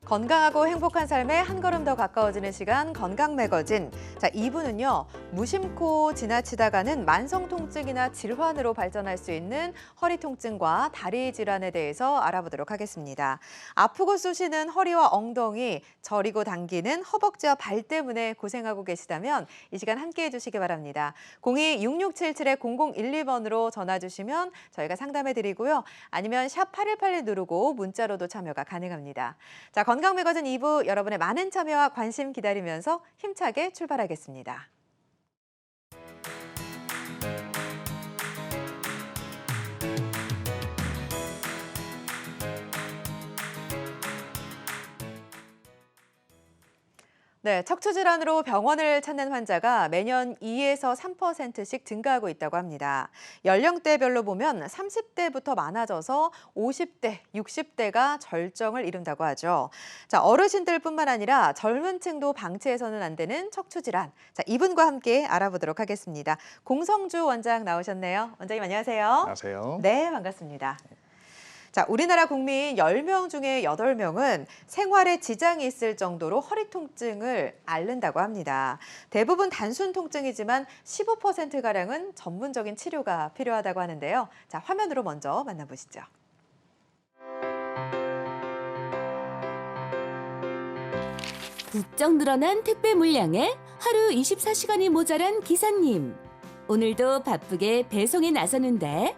건강하고 행복한 삶에 한 걸음 더 가까워지는 시간 건강 매거진. 자, 2부는요. 무심코 지나치다가는 만성 통증이나 질환으로 발전할 수 있는 허리 통증과 다리 질환에 대해서 알아보도록 하겠습니다. 아프고 쑤시는 허리와 엉덩이, 저리고 당기는 허벅지와 발 때문에 고생하고 계시다면 이 시간 함께해 주시기 바랍니다. 02-6677-0012번으로 전화 주시면 저희가 상담해 드리고요. 아니면 샵 8181 누르고 문자로도 참여가 가능합니다. 자, 건강 매거진 2부 여러분의 많은 참여와 관심 기다리면서 힘차게 출발하겠습니다. 네, 척추 질환으로 병원을 찾는 환자가 매년 2에서 3%씩 증가하고 있다고 합니다. 연령대별로 보면 30대부터 많아져서 50대, 60대가 절정을 이룬다고 하죠. 자, 어르신들뿐만 아니라 젊은 층도 방치해서는 안 되는 척추 질환. 자, 이분과 함께 알아보도록 하겠습니다. 공성주 원장 나오셨네요. 원장님 안녕하세요. 안녕하세요. 네, 반갑습니다. 자, 우리나라 국민 10명 중에 8명은 생활에 지장이 있을 정도로 허리 통증을 앓는다고 합니다. 대부분 단순 통증이지만 15%가량은 전문적인 치료가 필요하다고 하는데요. 자, 화면으로 먼저 만나보시죠. 부쩍 늘어난 택배 물량에 하루 24시간이 모자란 기사님. 오늘도 바쁘게 배송에 나서는데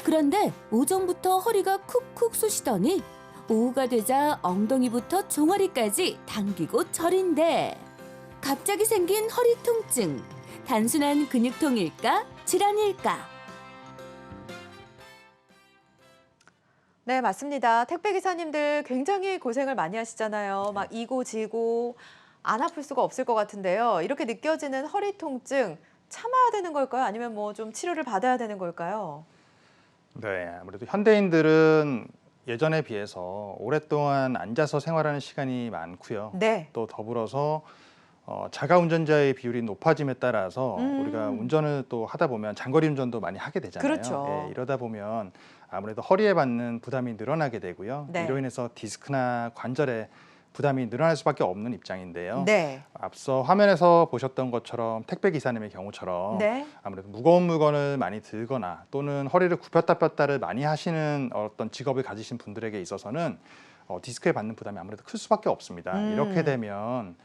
그런데 오전부터 허리가 쿡쿡 쑤시더니 오후가 되자 엉덩이부터 종아리까지 당기고 저린데 갑자기 생긴 허리 통증. 단순한 근육통일까? 질환일까? 네, 맞습니다. 택배 기사님들 굉장히 고생을 많이 하시잖아요. 막 이고 지고 안 아플 수가 없을 것 같은데요. 이렇게 느껴지는 허리 통증 참아야 되는 걸까요? 아니면 뭐 좀 치료를 받아야 되는 걸까요? 네, 아무래도 현대인들은 예전에 비해서 오랫동안 앉아서 생활하는 시간이 많고요. 네. 또 더불어서 자가 운전자의 비율이 높아짐에 따라서 우리가 운전을 또 하다 보면 장거리 운전도 많이 하게 되잖아요. 그렇죠. 예, 이러다 보면 아무래도 허리에 받는 부담이 늘어나게 되고요. 네. 이로 인해서 디스크나 관절에 부담이 늘어날 수밖에 없는 입장인데요. 네. 앞서 화면에서 보셨던 것처럼 택배 기사님의 경우처럼 네. 아무래도 무거운 물건을 많이 들거나 또는 허리를 굽혔다 폈다를 많이 하시는 어떤 직업을 가지신 분들에게 있어서는 디스크에 받는 부담이 아무래도 클 수밖에 없습니다. 이렇게 되면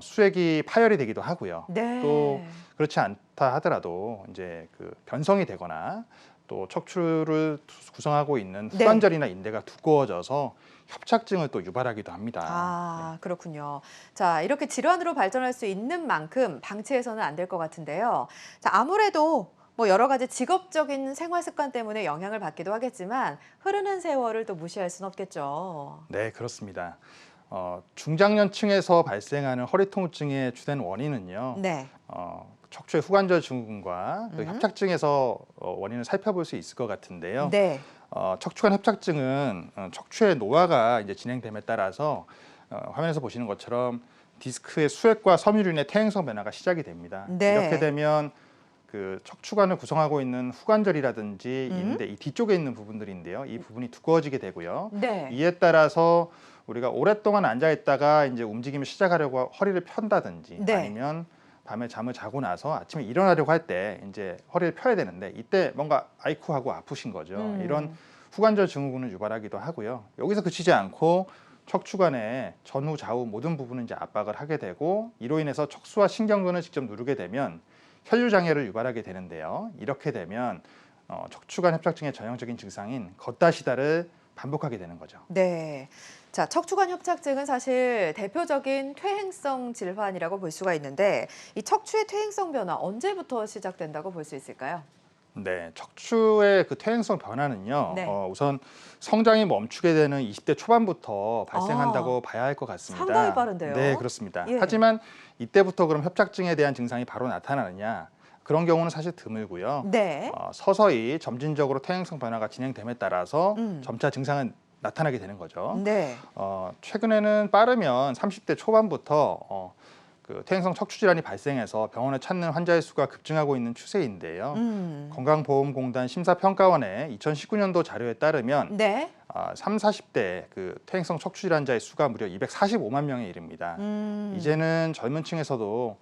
수액이 파열이 되기도 하고요. 네. 또 그렇지 않다 하더라도 이제 그 변성이 되거나 또 척추를 구성하고 있는 네. 후관절이나 인대가 두꺼워져서 협착증을 또 유발하기도 합니다. 아, 그렇군요. 자, 이렇게 질환으로 발전할 수 있는 만큼 방치해서는 안 될 것 같은데요. 자, 아무래도 뭐 여러 가지 직업적인 생활 습관 때문에 영향을 받기도 하겠지만 흐르는 세월을 또 무시할 수는 없겠죠. 네, 그렇습니다. 중장년층에서 발생하는 허리 통증의 주된 원인은요. 네. 척추의 후관절 증후군과 또 협착증에서 원인을 살펴볼 수 있을 것 같은데요. 네. 척추관 협착증은 척추의 노화가 이제 진행됨에 따라서 화면에서 보시는 것처럼 디스크의 수액과 섬유륜의 퇴행성 변화가 시작이 됩니다. 네. 이렇게 되면 그 척추관을 구성하고 있는 후관절이라든지 인대 이 뒤쪽에 있는 부분들인데요. 이 부분이 두꺼워지게 되고요. 네. 이에 따라서 우리가 오랫동안 앉아 있다가 이제 움직임을 시작하려고 허리를 편다든지 네. 아니면 밤에 잠을 자고 나서 아침에 일어나려고 할 때 이제 허리를 펴야 되는데 이때 뭔가 아이쿠 하고 아프신 거죠. 이런 후관절 증후군을 유발하기도 하고요. 여기서 그치지 않고 척추관의 전후 좌우 모든 부분을 이제 압박을 하게 되고 이로 인해서 척수와 신경근을 직접 누르게 되면 혈류 장애를 유발하게 되는데요. 이렇게 되면 척추관 협착증의 전형적인 증상인 걷다 시다를 반복하게 되는 거죠. 네. 자, 척추관 협착증은 사실 대표적인 퇴행성 질환이라고 볼 수가 있는데 이 척추의 퇴행성 변화 언제부터 시작된다고 볼 수 있을까요? 네, 척추의 그 퇴행성 변화는요. 네. 우선 성장이 멈추게 되는 20대 초반부터 발생한다고 봐야 할 것 같습니다. 상당히 빠른데요. 네, 그렇습니다. 예. 하지만 이때부터 그럼 협착증에 대한 증상이 바로 나타나느냐? 그런 경우는 사실 드물고요. 네. 서서히 점진적으로 퇴행성 변화가 진행됨에 따라서 점차 증상은 나타나게 되는 거죠. 네. 최근에는 빠르면 30대 초반부터 그 퇴행성 척추 질환이 발생해서 병원을 찾는 환자의 수가 급증하고 있는 추세인데요. 건강보험공단 심사평가원의 2019년도 자료에 따르면 네. 3, 40대 그 퇴행성 척추 질환자의 수가 무려 245만 명에 이릅니다. 이제는 젊은 층에서도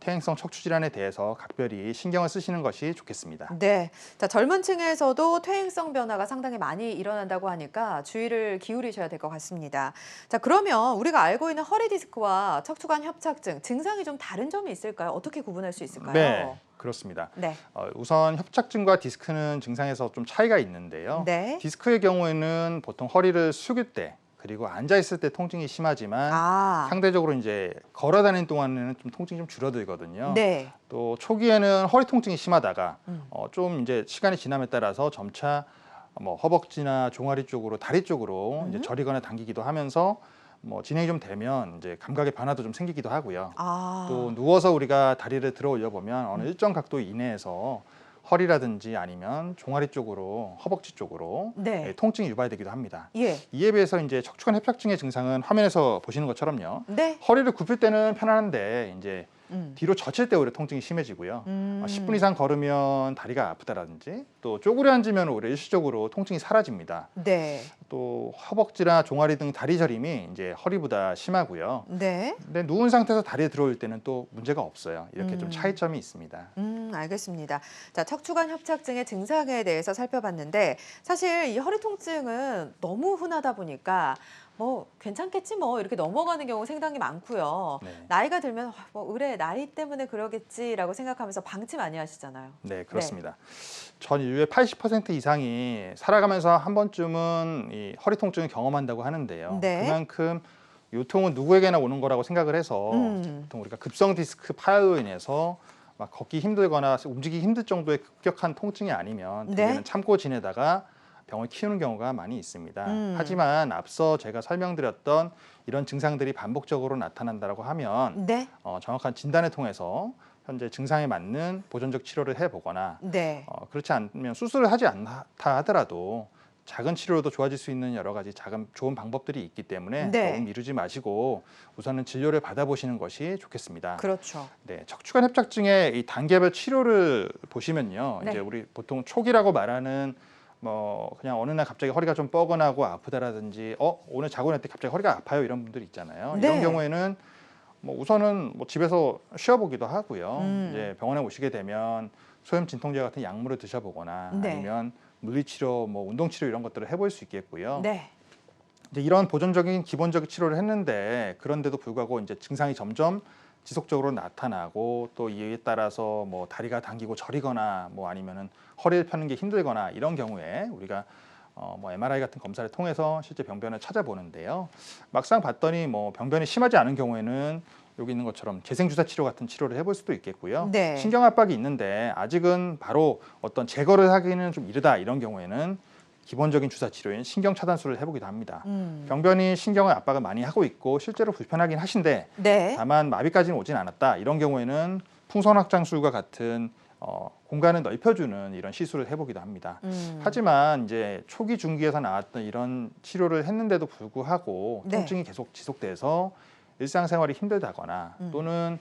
퇴행성 척추 질환에 대해서 각별히 신경을 쓰시는 것이 좋겠습니다. 네. 자, 젊은 층에서도 퇴행성 변화가 상당히 많이 일어난다고 하니까 주의를 기울이셔야 될 것 같습니다. 자, 그러면 우리가 알고 있는 허리 디스크와 척추관 협착증 증상이 좀 다른 점이 있을까요? 어떻게 구분할 수 있을까요? 네, 그렇습니다. 네. 우선 협착증과 디스크는 증상에서 좀 차이가 있는데요. 네. 디스크의 경우에는 보통 허리를 숙일 때 그리고 앉아 있을 때 통증이 심하지만 상대적으로 이제 걸어 다니는 동안에는 좀 통증이 좀 줄어들거든요. 네. 또 초기에는 허리 통증이 심하다가 좀 이제 시간이 지남에 따라서 점차 뭐 허벅지나 종아리 쪽으로 다리 쪽으로 이제 저리거나 당기기도 하면서 뭐 진행이 좀 되면 이제 감각의 변화도 좀 생기기도 하고요. 또 누워서 우리가 다리를 들어 올려 보면 어느 일정 각도 이내에서 허리라든지 아니면 종아리 쪽으로 허벅지 쪽으로 네. 통증이 유발되기도 합니다. 예. 이에 비해서 이제 척추관 협착증의 증상은 화면에서 보시는 것처럼요. 네. 허리를 굽힐 때는 편안한데 이제 뒤로 젖힐 때 오히려 통증이 심해지고요. 10분 이상 걸으면 다리가 아프다라든지 또 쪼그려 앉으면 오히려 일시적으로 통증이 사라집니다. 네. 또 허벅지나 종아리 등 다리 저림이 이제 허리보다 심하고요. 네. 근데 누운 상태에서 다리에 들어올 때는 또 문제가 없어요. 이렇게 좀 차이점이 있습니다. 알겠습니다. 자, 척추관 협착증의 증상에 대해서 살펴봤는데 사실 이 허리 통증은 너무 흔하다 보니까 뭐 괜찮겠지 뭐 이렇게 넘어가는 경우 상당히 많고요. 네. 나이가 들면 뭐 의뢰 나이 때문에 그러겠지라고 생각하면서 방치 많이 하시잖아요. 네, 그렇습니다. 전 인류의 80% 이상이 살아가면서 한 번쯤은 이 허리 통증을 경험한다고 하는데요. 네. 그만큼 요통은 누구에게나 오는 거라고 생각을 해서 보통 우리가 급성 디스크 파열로 인해서 막 걷기 힘들거나 움직이기 힘들 정도의 급격한 통증이 아니면 대개는 참고 지내다가 병을 키우는 경우가 많이 있습니다. 하지만 앞서 제가 설명드렸던 이런 증상들이 반복적으로 나타난다고 하면 네. 정확한 진단을 통해서 현재 증상에 맞는 보존적 치료를 해보거나 네. 그렇지 않으면 수술을 하지 않다 하더라도 작은 치료로도 좋아질 수 있는 여러 가지 작은 좋은 방법들이 있기 때문에 네. 너무 미루지 마시고 우선은 진료를 받아보시는 것이 좋겠습니다. 그렇죠. 네, 척추관 협착증의 이 단계별 치료를 보시면요, 네. 이제 우리 보통 초기라고 말하는 뭐 그냥 어느 날 갑자기 허리가 좀 뻐근하고 아프다라든지 오늘 자고 날 때 갑자기 허리가 아파요 이런 분들 있잖아요. 네. 이런 경우에는 뭐 우선은 뭐 집에서 쉬어보기도 하고요. 이제 병원에 오시게 되면 소염 진통제 같은 약물을 드셔보거나 네. 아니면 물리치료, 뭐 운동치료 이런 것들을 해볼 수 있겠고요. 네. 이제 이런 보존적인 기본적인 치료를 했는데 그런데도 불구하고 이제 증상이 점점 지속적으로 나타나고 또 이에 따라서 뭐 다리가 당기고 저리거나 뭐 아니면은 허리를 펴는 게 힘들거나 이런 경우에 우리가 뭐 MRI 같은 검사를 통해서 실제 병변을 찾아보는데요. 막상 봤더니 뭐 병변이 심하지 않은 경우에는 여기 있는 것처럼 재생주사 치료 같은 치료를 해볼 수도 있겠고요. 네. 신경 압박이 있는데 아직은 바로 어떤 제거를 하기는 좀 이르다 이런 경우에는 기본적인 주사 치료인 신경 차단술을 해보기도 합니다. 병변이 신경을 압박을 많이 하고 있고 실제로 불편하긴 하신데 네. 다만 마비까지는 오진 않았다. 이런 경우에는 풍선 확장술과 같은 공간을 넓혀주는 이런 시술을 해보기도 합니다. 하지만 이제 초기 중기에서 나왔던 이런 치료를 했는데도 불구하고 네. 통증이 계속 지속돼서 일상생활이 힘들다거나 또는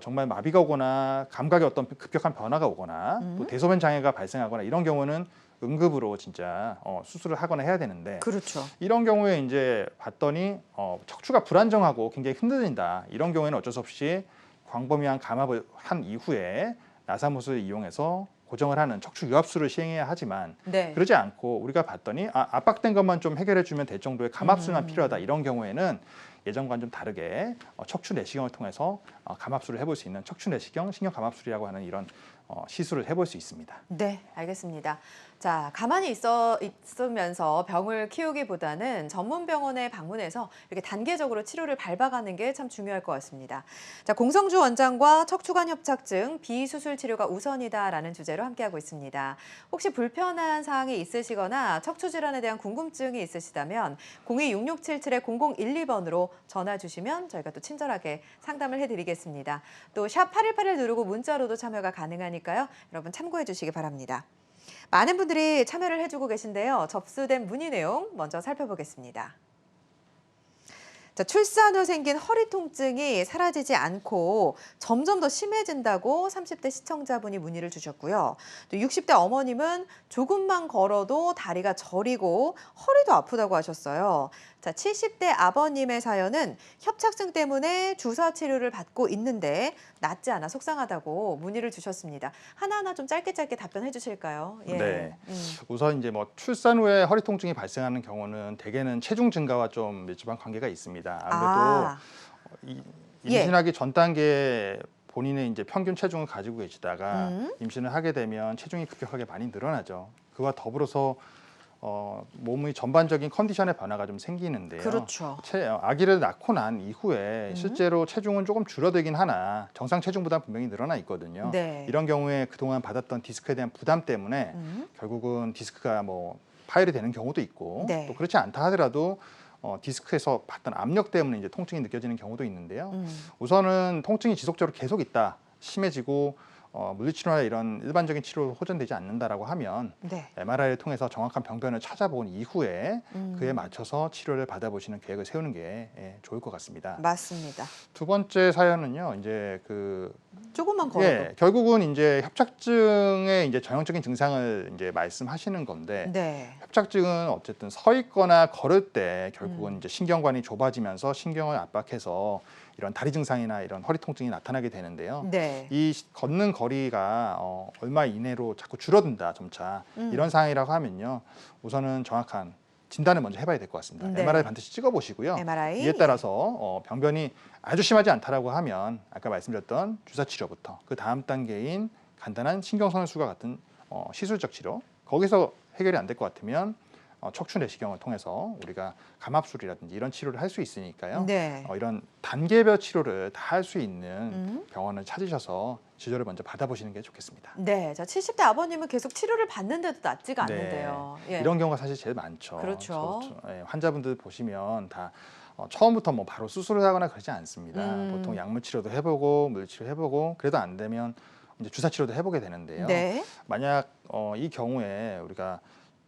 정말 마비가 오거나 감각에 어떤 급격한 변화가 오거나 또 대소변 장애가 발생하거나 이런 경우는 응급으로 진짜 수술을 하거나 해야 되는데 그렇죠. 이런 경우에 이제 봤더니 척추가 불안정하고 굉장히 흔들린다. 이런 경우에는 어쩔 수 없이 광범위한 감압을 한 이후에 나사못을 이용해서 고정을 하는 척추 유압술을 시행해야 하지만 네. 그러지 않고 우리가 봤더니 압박된 것만 좀 해결해 주면 될 정도의 감압술만 필요하다. 이런 경우에는 예전과는 좀 다르게 척추 내시경을 통해서 감압술을 해볼 수 있는 척추 내시경 신경 감압술이라고 하는 이런 시술을 해볼 수 있습니다. 네, 알겠습니다. 자, 가만히 있으면서 병을 키우기보다는 전문 병원에 방문해서 이렇게 단계적으로 치료를 밟아가는 게 참 중요할 것 같습니다. 자, 공성주 원장과 척추관 협착증 비수술 치료가 우선이다라는 주제로 함께하고 있습니다. 혹시 불편한 사항이 있으시거나 척추 질환에 대한 궁금증이 있으시다면 02-6677-0012번으로 전화 주시면 저희가 또 친절하게 상담을 해드리겠습니다. 또 샵 8181 누르고 문자로도 참여가 가능하니까요. 여러분 참고해 주시기 바랍니다. 많은 분들이 참여를 해주고 계신데요. 접수된 문의 내용 먼저 살펴보겠습니다. 자, 출산 후 생긴 허리 통증이 사라지지 않고 점점 더 심해진다고 30대 시청자분이 문의를 주셨고요. 또 60대 어머님은 조금만 걸어도 다리가 저리고 허리도 아프다고 하셨어요. 자, 70대 아버님의 사연은 협착증 때문에 주사 치료를 받고 있는데 낫지 않아 속상하다고 문의를 주셨습니다. 하나하나 좀 짧게 답변해 주실까요? 예. 네. 우선 이제 뭐 출산 후에 허리 통증이 발생하는 경우는 대개는 체중 증가와 좀 밀접한 관계가 있습니다. 아무래도 임신하기 전 단계에 본인의 이제 평균 체중을 가지고 계시다가 임신을 하게 되면 체중이 급격하게 많이 늘어나죠. 그와 더불어서 몸의 전반적인 컨디션의 변화가 좀 생기는데요. 그렇죠. 아기를 낳고 난 이후에 실제로 체중은 조금 줄어들긴 하나 정상 체중보다 분명히 늘어나 있거든요. 네. 이런 경우에 그동안 받았던 디스크에 대한 부담 때문에 결국은 디스크가 뭐 파열이 되는 경우도 있고 네. 또 그렇지 않다 하더라도 디스크에서 받던 압력 때문에 이제 통증이 느껴지는 경우도 있는데요. 우선은 통증이 지속적으로 계속 있다, 심해지고 물리치료나 이런 일반적인 치료로 호전되지 않는다라고 하면 네. MRI를 통해서 정확한 병변을 찾아본 이후에 그에 맞춰서 치료를 받아보시는 계획을 세우는 게 좋을 것 같습니다. 맞습니다. 두 번째 사연은요, 이제 조금만 걸어도. 결국은 이제 협착증의 이제 전형적인 증상을 이제 말씀하시는 건데 네. 협착증은 어쨌든 서 있거나 걸을 때 결국은 이제 신경관이 좁아지면서 신경을 압박해서 이런 다리 증상이나 이런 허리 통증이 나타나게 되는데요. 네. 이 걷는 거리가 얼마 이내로 자꾸 줄어든다, 점차 이런 상황이라고 하면요, 우선은 정확한 진단을 먼저 해봐야 될 것 같습니다. 네. MRI 반드시 찍어보시고요. MRI. 이에 따라서 병변이 아주 심하지 않다라고 하면 아까 말씀드렸던 주사 치료부터 그 다음 단계인 간단한 신경성형술과 같은 시술적 치료, 거기서 해결이 안 될 것 같으면 척추 내시경을 통해서 우리가 감압술이라든지 이런 치료를 할 수 있으니까요. 네. 이런 단계별 치료를 다 할 수 있는 병원을 찾으셔서 치료를 먼저 받아보시는 게 좋겠습니다. 네. 자, 70대 아버님은 계속 치료를 받는데도 낫지가 네. 않는데요. 예. 이런 경우가 사실 제일 많죠. 그렇죠. 환자분들 보시면 다 처음부터 뭐 바로 수술을 하거나 그러지 않습니다. 보통 약물 치료도 해보고 물리치료 해보고 그래도 안 되면 이제 주사 치료도 해보게 되는데요. 네. 만약 이 경우에 우리가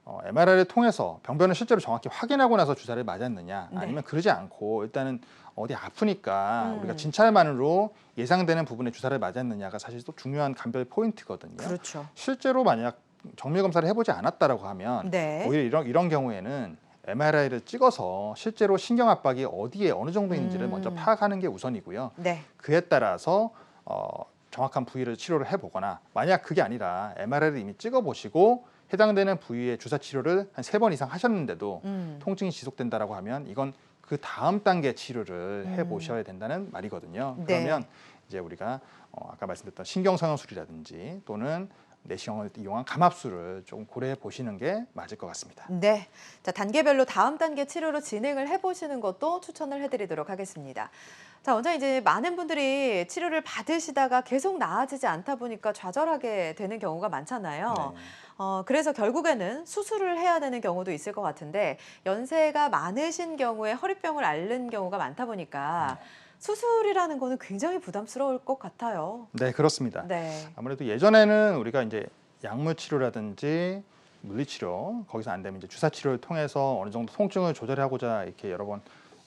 MRI를 통해서 병변을 실제로 정확히 확인하고 나서 주사를 맞았느냐, 네. 아니면 그러지 않고 일단은 어디 아프니까 우리가 진찰만으로 예상되는 부분에 주사를 맞았느냐가 사실 또 중요한 감별 포인트거든요. 그렇죠. 실제로 만약 정밀 검사를 해보지 않았다라고 하면 네. 오히려 이런 경우에는 MRI를 찍어서 실제로 신경 압박이 어디에 어느 정도 있는지를 먼저 파악하는 게 우선이고요. 네. 그에 따라서 정확한 부위를 치료를 해보거나, 만약 그게 아니라 MRI를 이미 찍어보시고 해당되는 부위의 주사 치료를 한 3번 이상 하셨는데도 통증이 지속된다라고 하면 이건 그 다음 단계 치료를 해보셔야 된다는 말이거든요. 네. 그러면 이제 우리가 아까 말씀드렸던 신경성형술이라든지 또는 내시경을 이용한 감압술을 좀 고려해 보시는 게 맞을 것 같습니다. 네. 자, 단계별로 다음 단계 치료로 진행을 해보시는 것도 추천을 해드리도록 하겠습니다. 자, 원장님, 이제 많은 분들이 치료를 받으시다가 계속 나아지지 않다 보니까 좌절하게 되는 경우가 많잖아요. 네. 그래서 결국에는 수술을 해야 되는 경우도 있을 것 같은데, 연세가 많으신 경우에 허리병을 앓는 경우가 많다 보니까 수술이라는 거는 굉장히 부담스러울 것 같아요. 네, 그렇습니다. 네. 아무래도 예전에는 우리가 이제 약물 치료라든지 물리치료, 거기서 안 되면 이제 주사 치료를 통해서 어느 정도 통증을 조절하고자 이렇게 여러 번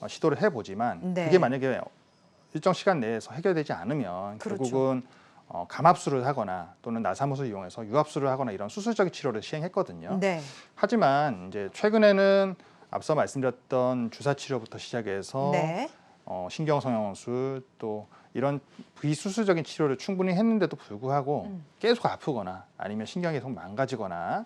시도를 해보지만 네. 그게 만약에 일정 시간 내에서 해결되지 않으면 그렇죠. 결국은 감압술을 하거나 또는 나사못을 이용해서 유압술을 하거나 이런 수술적인 치료를 시행했거든요. 네. 하지만 이제 최근에는 앞서 말씀드렸던 주사 치료부터 시작해서 네. 신경성형술 또 이런 비수술적인 치료를 충분히 했는데도 불구하고 계속 아프거나 아니면 신경이 계속 망가지거나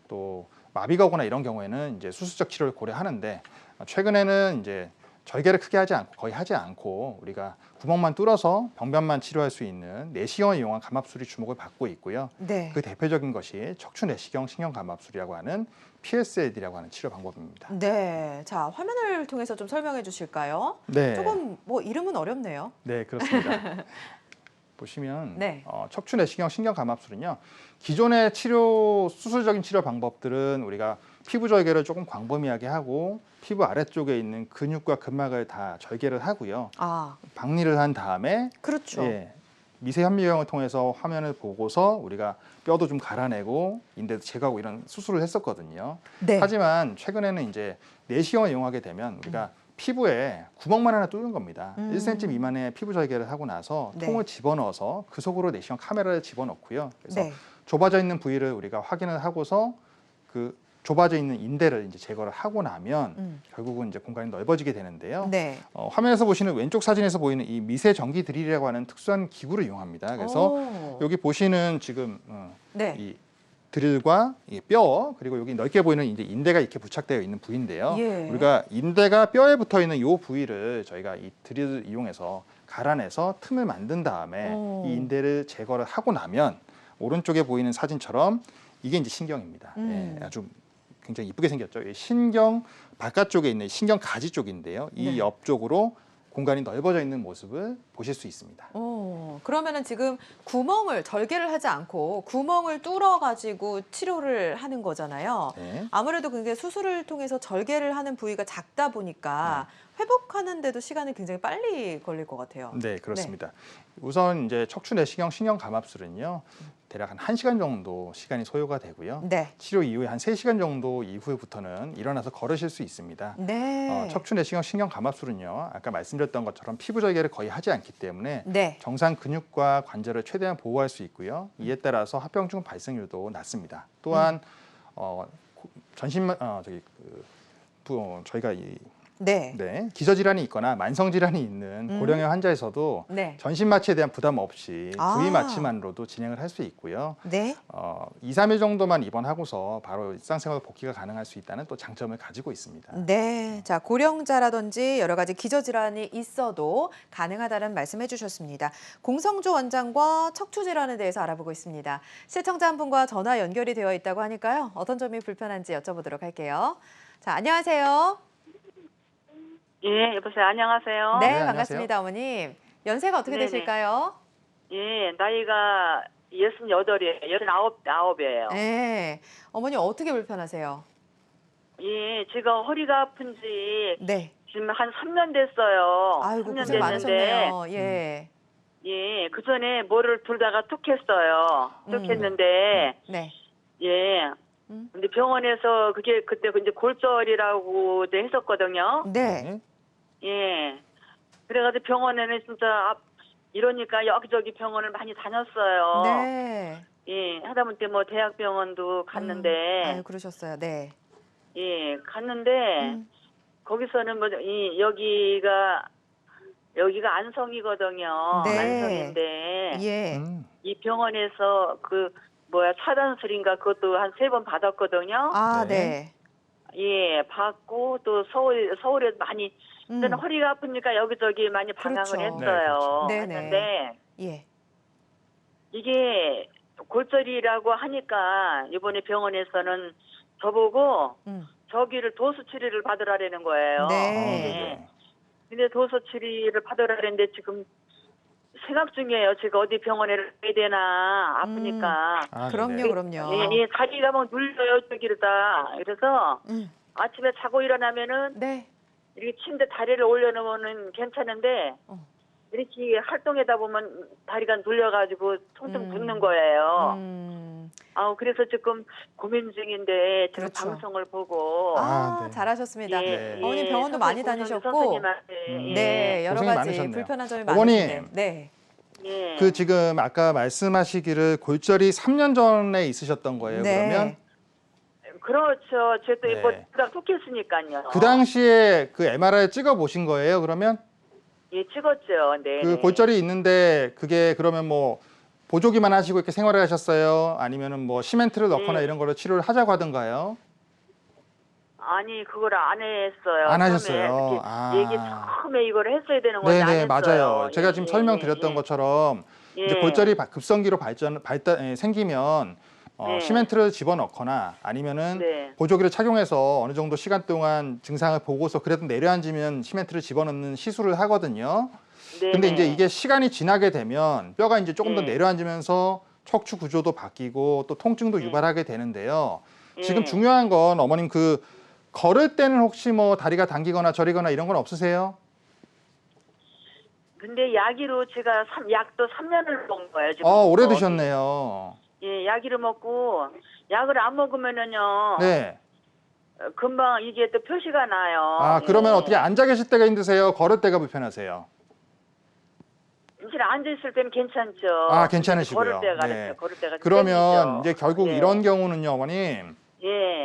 또 마비가 오거나 이런 경우에는 이제 수술적 치료를 고려하는데, 최근에는 이제 절개를 크게 하지 않고 거의 하지 않고 우리가 구멍만 뚫어서 병변만 치료할 수 있는 내시경을 이용한 감압술이 주목을 받고 있고요. 네. 그 대표적인 것이 척추 내시경 신경 감압술이라고 하는 PSLD라고 하는 치료 방법입니다. 네. 자, 화면을 통해서 좀 설명해 주실까요? 네. 조금 뭐 이름은 어렵네요. 네, 그렇습니다. 보시면 네. 척추 내시경 신경 감압술은요, 기존의 치료 수술적인 치료 방법들은 우리가 피부 절개를 조금 광범위하게 하고 피부 아래쪽에 있는 근육과 근막을 다 절개를 하고요. 아, 박리를 한 다음에 그렇죠. 미세 현미경을 통해서 화면을 보고서 우리가 뼈도 좀 갈아내고 인대도 제거하고 이런 수술을 했었거든요. 네. 하지만 최근에는 이제 내시경을 이용하게 되면 우리가 피부에 구멍만 하나 뚫는 겁니다. 1cm 미만의 피부 절개를 하고 나서 네. 통을 집어넣어서 그 속으로 내시경 카메라를 집어넣고요. 그래서 네. 좁아져 있는 부위를 우리가 확인을 하고서 그 좁아져 있는 인대를 이제 제거를 하고 나면 결국은 이제 공간이 넓어지게 되는데요. 네. 화면에서 보시는 왼쪽 사진에서 보이는 이 미세 전기 드릴이라고 하는 특수한 기구를 이용합니다. 그래서 오. 여기 보시는 지금 네. 이 드릴과 이 뼈 그리고 여기 넓게 보이는 이제 인대가 이렇게 부착되어 있는 부위인데요. 예. 우리가 인대가 뼈에 붙어 있는 이 부위를 저희가 이 드릴을 이용해서 갈아내서 틈을 만든 다음에 오. 이 인대를 제거를 하고 나면 오른쪽에 보이는 사진처럼 이게 이제 신경입니다. 예, 아주 굉장히 이쁘게 생겼죠. 이 신경 바깥쪽에 있는 신경 가지 쪽인데요. 이 네. 옆쪽으로 공간이 넓어져 있는 모습을 보실 수 있습니다. 그러면은 지금 구멍을 절개를 하지 않고 구멍을 뚫어 가지고 치료를 하는 거잖아요. 네. 아무래도 그게 수술을 통해서 절개를 하는 부위가 작다 보니까 회복하는데도 시간이 굉장히 빨리 걸릴 것 같아요. 네, 그렇습니다. 우선 이제 척추 내시경 신경 감압술은요. 대략 한 1시간 정도 시간이 소요가 되고요. 네. 치료 이후에 한 3시간 정도 이후부터는 일어나서 걸으실 수 있습니다. 네. 척추 내시경 신경 감압술은요. 아까 말씀드렸던 것처럼 피부 절개를 거의 하지 않기 때문에 네. 정상 근육과 관절을 최대한 보호할 수 있고요. 이에 따라서 합병증 발생률도 낮습니다. 또한 저희가 네. 기저질환이 있거나 만성질환이 있는 고령의 환자에서도 네. 전신 마취에 대한 부담 없이 아. 부위 마취만으로도 진행을 할 수 있고요. 네. 2, 3일 정도만 입원하고서 바로 일상생활 복귀가 가능할 수 있다는 또 장점을 가지고 있습니다. 네. 자, 고령자라든지 여러 가지 기저질환이 있어도 가능하다는 말씀해 주셨습니다. 공성주 원장과 척추 질환에 대해서 알아보고 있습니다. 시청자 한 분과 전화 연결이 되어 있다고 하니까요. 어떤 점이 불편한지 여쭤보도록 할게요. 자, 안녕하세요. 예, 여보세요. 안녕하세요. 네, 안녕하세요. 반갑습니다, 어머님. 연세가 어떻게 네네. 되실까요? 예, 나이가 68이에요. 69이에요. 네. 어머니 어떻게 불편하세요? 예, 지금 허리가 아픈지 네. 지금 한 3년 됐어요. 아이고, 3년 고생 많으셨네요. 예. 예, 그 전에 뭐를 불다가 툭 했어요. 툭 했는데, 네. 예. 근데 병원에서 그게 그때 이제 골절이라고 했었거든요. 네. 예. 그래가지고 병원에는 진짜 이러니까 여기저기 병원을 많이 다녔어요. 네. 예, 하다못해 뭐 대학병원도 갔는데, 아유, 그러셨어요. 네. 예, 갔는데 거기서는 뭐 여기가 안성이거든요. 네. 안성인데 예. 이 병원에서 차단술인가 그것도 한 3번 받았거든요. 아, 네. 네. 예, 받고 또 서울에 많이 저는 허리가 아프니까 여기저기 많이 방황을 그렇죠. 했어요. 네, 그렇죠. 네네. 했는데 예. 이게 골절이라고 하니까 이번에 병원에서는 저보고 저기를 도수 치료를 받으라는 거예요. 네. 근데 도수 치료를 받으라는데 지금 생각 중이에요. 제가 어디 병원에 가야 되나 아프니까. 그럼요, 네. 그럼요. 예, 다리가 막 눌려요 저기를 다. 그래서 아침에 자고 일어나면은 네. 이렇게 침대 다리를 올려놓으면 괜찮은데 이렇게 활동하다 보면 다리가 눌려가지고 통통 붓는 거예요. 그래서 지금 고민 중인데 제가 그렇죠. 방송을 보고 아, 네. 잘하셨습니다. 예, 어머님 병원도 많이 다니셨고 선생님한테 네, 여러 고생이 가지 많으셨네요. 불편한 점이 어머님. 많으신데. 네. 예. 그 지금 아까 말씀하시기를 골절이 3년 전에 있으셨던 거예요. 네. 그러면 그렇죠. 제가 네. 뭐 톡했으니까요. 그 당시에 그 MRI 찍어 보신 거예요. 그러면 예, 찍었죠. 네. 그 골절이 있는데 그게 그러면 뭐 보조기만 하시고 이렇게 생활을 하셨어요? 아니면은 뭐 시멘트를 넣거나 네. 이런 걸로 치료를 하자고 하던가요? 아니 그걸 안 했어요. 안 처음에 하셨어요. 이렇게 아. 얘기 처음에 이걸 했어야 되는 건데 안 네네, 했어요. 맞아요. 제가 지금 예, 설명드렸던 예, 것처럼 예. 이제 골절이 급성기로 생기면 네. 시멘트를 집어넣거나 아니면은 네. 보조기를 착용해서 어느 정도 시간 동안 증상을 보고서 그래도 내려앉으면 시멘트를 집어넣는 시술을 하거든요. 네네. 근데 이제 이게 시간이 지나게 되면 뼈가 이제 조금 더 네. 내려앉으면서 척추 구조도 바뀌고 또 통증도 유발하게 되는데요. 지금 예. 중요한 건 어머님 그 걸을 때는 혹시 뭐 다리가 당기거나 저리거나 이런 건 없으세요? 근데 약으로 제가 약도 3년을 먹은 거예요. 지금. 오래 드셨네요. 예, 약을 먹고 약을 안 먹으면은요. 네. 금방 이게 또 표시가 나요. 아, 그러면 예. 어떻게 앉아 계실 때가 힘드세요? 걸을 때가 불편하세요? 이제 앉아 있을 때는 괜찮죠. 아, 괜찮으시고요. 걸을 때가 네. 걸을 때가 좀 그러면 땡기죠. 이제 결국 예. 이런 경우는요, 어머님. 예.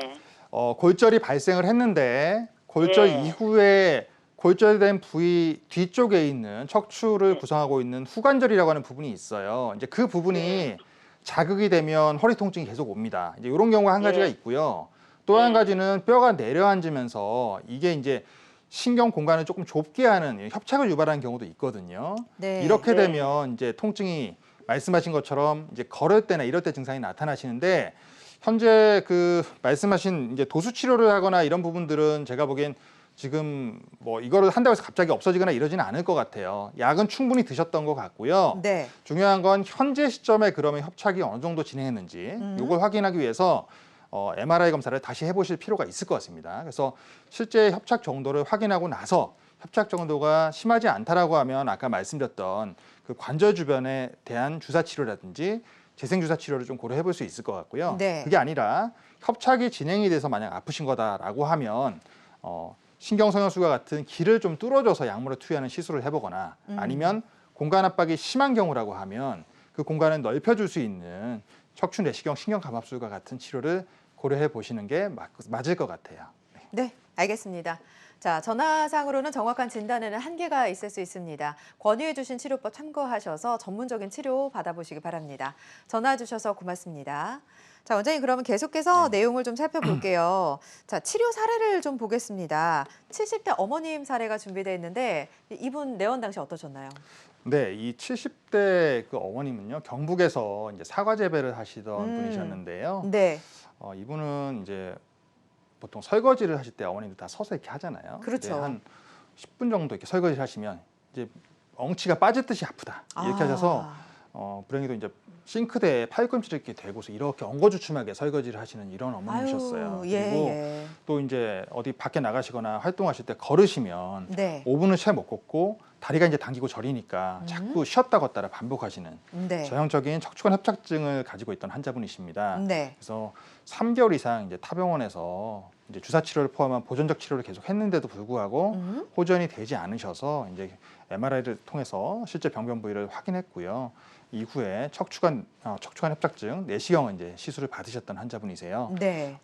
골절이 발생을 했는데 골절 예. 이후에 골절된 부위 뒤쪽에 있는 척추를 네. 구성하고 있는 후관절이라고 하는 부분이 있어요. 이제 그 부분이 네. 자극이 되면 허리 통증이 계속 옵니다. 이제 이런 경우가 한 가지가 네. 있고요. 또 한 네. 가지는 뼈가 내려앉으면서 이게 이제 신경 공간을 조금 좁게 하는 협착을 유발하는 경우도 있거든요. 네. 이렇게 네. 되면 이제 통증이 말씀하신 것처럼 이제 걸을 때나 이럴 때 증상이 나타나시는데 현재 그 말씀하신 이제 도수 치료를 하거나 이런 부분들은 제가 보기엔 지금 뭐 이거를 한다고 해서 갑자기 없어지거나 이러지는 않을 것 같아요. 약은 충분히 드셨던 것 같고요. 네. 중요한 건 현재 시점에 그러면 협착이 어느 정도 진행했는지 이걸 확인하기 위해서 MRI 검사를 다시 해보실 필요가 있을 것 같습니다. 그래서 실제 협착 정도를 확인하고 나서 협착 정도가 심하지 않다라고 하면 아까 말씀드렸던 그 관절 주변에 대한 주사 치료라든지 재생 주사 치료를 좀 고려해 볼 수 있을 것 같고요. 네. 그게 아니라 협착이 진행이 돼서 만약 아프신 거다라고 하면 신경성형술과 같은 길을 좀 뚫어줘서 약물을 투여하는 시술을 해보거나 아니면 공간 압박이 심한 경우라고 하면 그 공간을 넓혀줄 수 있는 척추 내시경 신경감압술과 같은 치료를 고려해 보시는 게 맞을 것 같아요. 네, 알겠습니다. 자, 전화상으로는 정확한 진단에는 한계가 있을 수 있습니다. 권유해 주신 치료법 참고하셔서 전문적인 치료 받아보시기 바랍니다. 전화 주셔서 고맙습니다. 자, 원장님 그러면 계속해서 내용을 좀 살펴볼게요. 자, 치료 사례를 좀 보겠습니다. 70대 어머님 사례가 준비되어 있는데 이분 내원 당시 어떠셨나요? 네, 이 70대 그 어머님은요 경북에서 이제 사과 재배를 하시던 분이셨는데요. 네, 이분은 이제 보통 설거지를 하실 때 어머님들 다 서서 이렇게 하잖아요. 그렇죠. 근데 한 10분 정도 이렇게 설거지를 하시면 이제 엉치가 빠질 듯이 아프다 이렇게 하셔서 불행히도 이제 싱크대에 팔꿈치를 이렇게 대고서 이렇게 엉거주춤하게 설거지를 하시는 이런 어머님이셨어요. 아유, 예, 그리고 예. 또 이제 어디 밖에 나가시거나 활동하실 때 걸으시면 네. 5분을 채 못 걷고 다리가 이제 당기고 저리니까 자꾸 쉬었다 걷다를 반복하시는 네. 전형적인 척추관 협착증을 가지고 있던 환자분이십니다. 네. 그래서 3개월 이상 이제 타병원에서 이제 주사 치료를 포함한 보존적 치료를 계속 했는데도 불구하고 호전이 되지 않으셔서 이제 MRI를 통해서 실제 병변 부위를 확인했고요. 이후에 척추관 협착증 내시경 이제 시술을 받으셨던 환자분이세요. 네.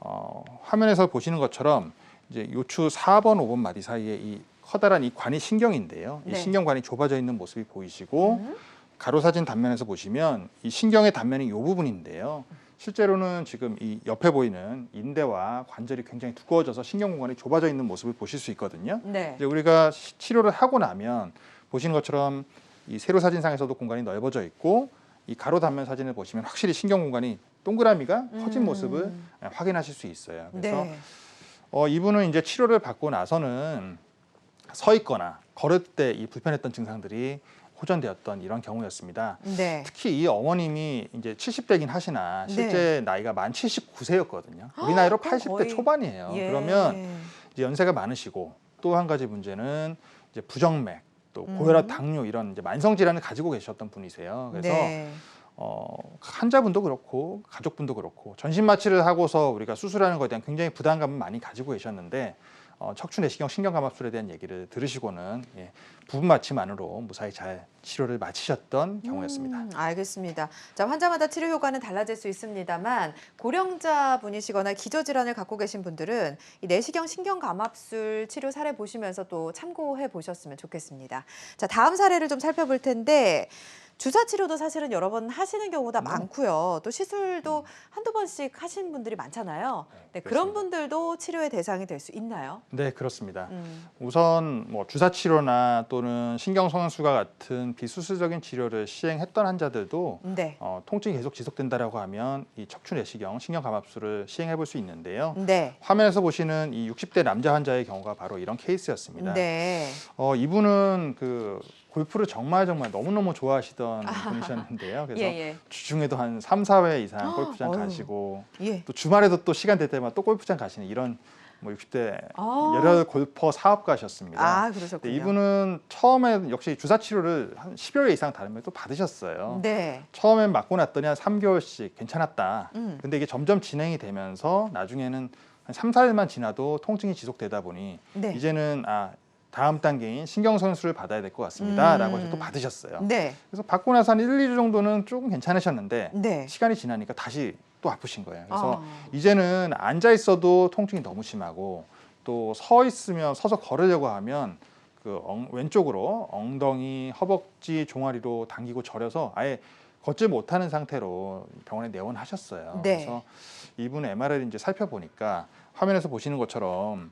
화면에서 보시는 것처럼 이제 요추 4번, 5번 마디 사이에 이 커다란 이 관이 신경인데요. 이 네. 신경관이 좁아져 있는 모습이 보이시고 가로 사진 단면에서 보시면 이 신경의 단면이 이 부분인데요. 실제로는 지금 이 옆에 보이는 인대와 관절이 굉장히 두꺼워져서 신경 공간이 좁아져 있는 모습을 보실 수 있거든요. 네. 이제 우리가 치료를 하고 나면 보시는 것처럼 이 세로 사진상에서도 공간이 넓어져 있고 이 가로 단면 사진을 보시면 확실히 신경 공간이 동그라미가 커진 모습을 확인하실 수 있어요. 그래서 네. 이분은 이제 치료를 받고 나서는 서 있거나 걸을 때 이 불편했던 증상들이 호전되었던 이런 경우였습니다. 네. 특히 이 어머님이 이제 70대긴 하시나 실제 나이가 만 79세였거든요. 우리 나이로 그럼 80대 거의- 초반이에요. 예. 그러면 이제 연세가 많으시고 또 한 가지 문제는 이제 부정맥, 또 고혈압, 당뇨 이런 이제 만성 질환을 가지고 계셨던 분이세요. 그래서 네. 환자분도 그렇고 가족분도 그렇고 전신 마취를 하고서 우리가 수술하는 것에 대한 굉장히 부담감을 많이 가지고 계셨는데 척추 내시경 신경감압술에 대한 얘기를 들으시고는 부분 마취만으로 무사히 잘 치료를 마치셨던 경우였습니다. 알겠습니다. 자, 환자마다 치료 효과는 달라질 수 있습니다만 고령자 분이시거나 기저질환을 갖고 계신 분들은 이 내시경 신경감압술 치료 사례 보시면서 또 참고해 보셨으면 좋겠습니다. 자, 다음 사례를 좀 살펴볼 텐데 주사 치료도 사실은 여러 번 하시는 경우가 많고요. 또 시술도 한두 번씩 하신 분들이 많잖아요. 네, 그런 그렇습니다. 분들도 치료의 대상이 될 수 있나요? 네, 그렇습니다. 우선 뭐 주사 치료나 또는 신경성형술과 같은 비수술적인 치료를 시행했던 환자들도 네. 통증이 계속 지속된다라고 하면 이 척추 내시경 신경감압술을 시행해 볼 수 있는데요. 네. 화면에서 보시는 이 60대 남자 환자의 경우가 바로 이런 케이스였습니다. 네. 이분은 그 골프를 정말 너무너무 좋아하시던 분이셨는데요. 그래서 예. 주중에도 한 3, 4회 이상 골프장 어휴. 가시고 예. 또 주말에도 또 시간 될 때마다 또 골프장 가시는 이런 뭐 60대 아. 열혈 골퍼 사업가셨습니다. 아, 근데 그러셨군요. 이분은 처음에 역시 주사 치료를 한 10여 회 이상 다른 또 받으셨어요. 네. 처음엔 맞고 났더니 한 3개월씩 괜찮았다. 음. 근데 이게 점점 진행이 되면서 나중에는 한 3, 4일만 지나도 통증이 지속되다 보니 네. 이제는 다음 단계인 신경소년수를 받아야 될 것 같습니다라고 해서 또 받으셨어요. 네. 그래서 받고 나서 한 1, 2주 정도는 조금 괜찮으셨는데 네. 시간이 지나니까 다시 또 아프신 거예요. 그래서 아. 이제는 앉아 있어도 통증이 너무 심하고 또 서 있으면 서서 걸으려고 하면 그 왼쪽으로 엉덩이, 허벅지, 종아리로 당기고 저려서 아예 걷지 못하는 상태로 병원에 내원하셨어요. 네. 그래서 이분 MRI를 이제 살펴보니까 화면에서 보시는 것처럼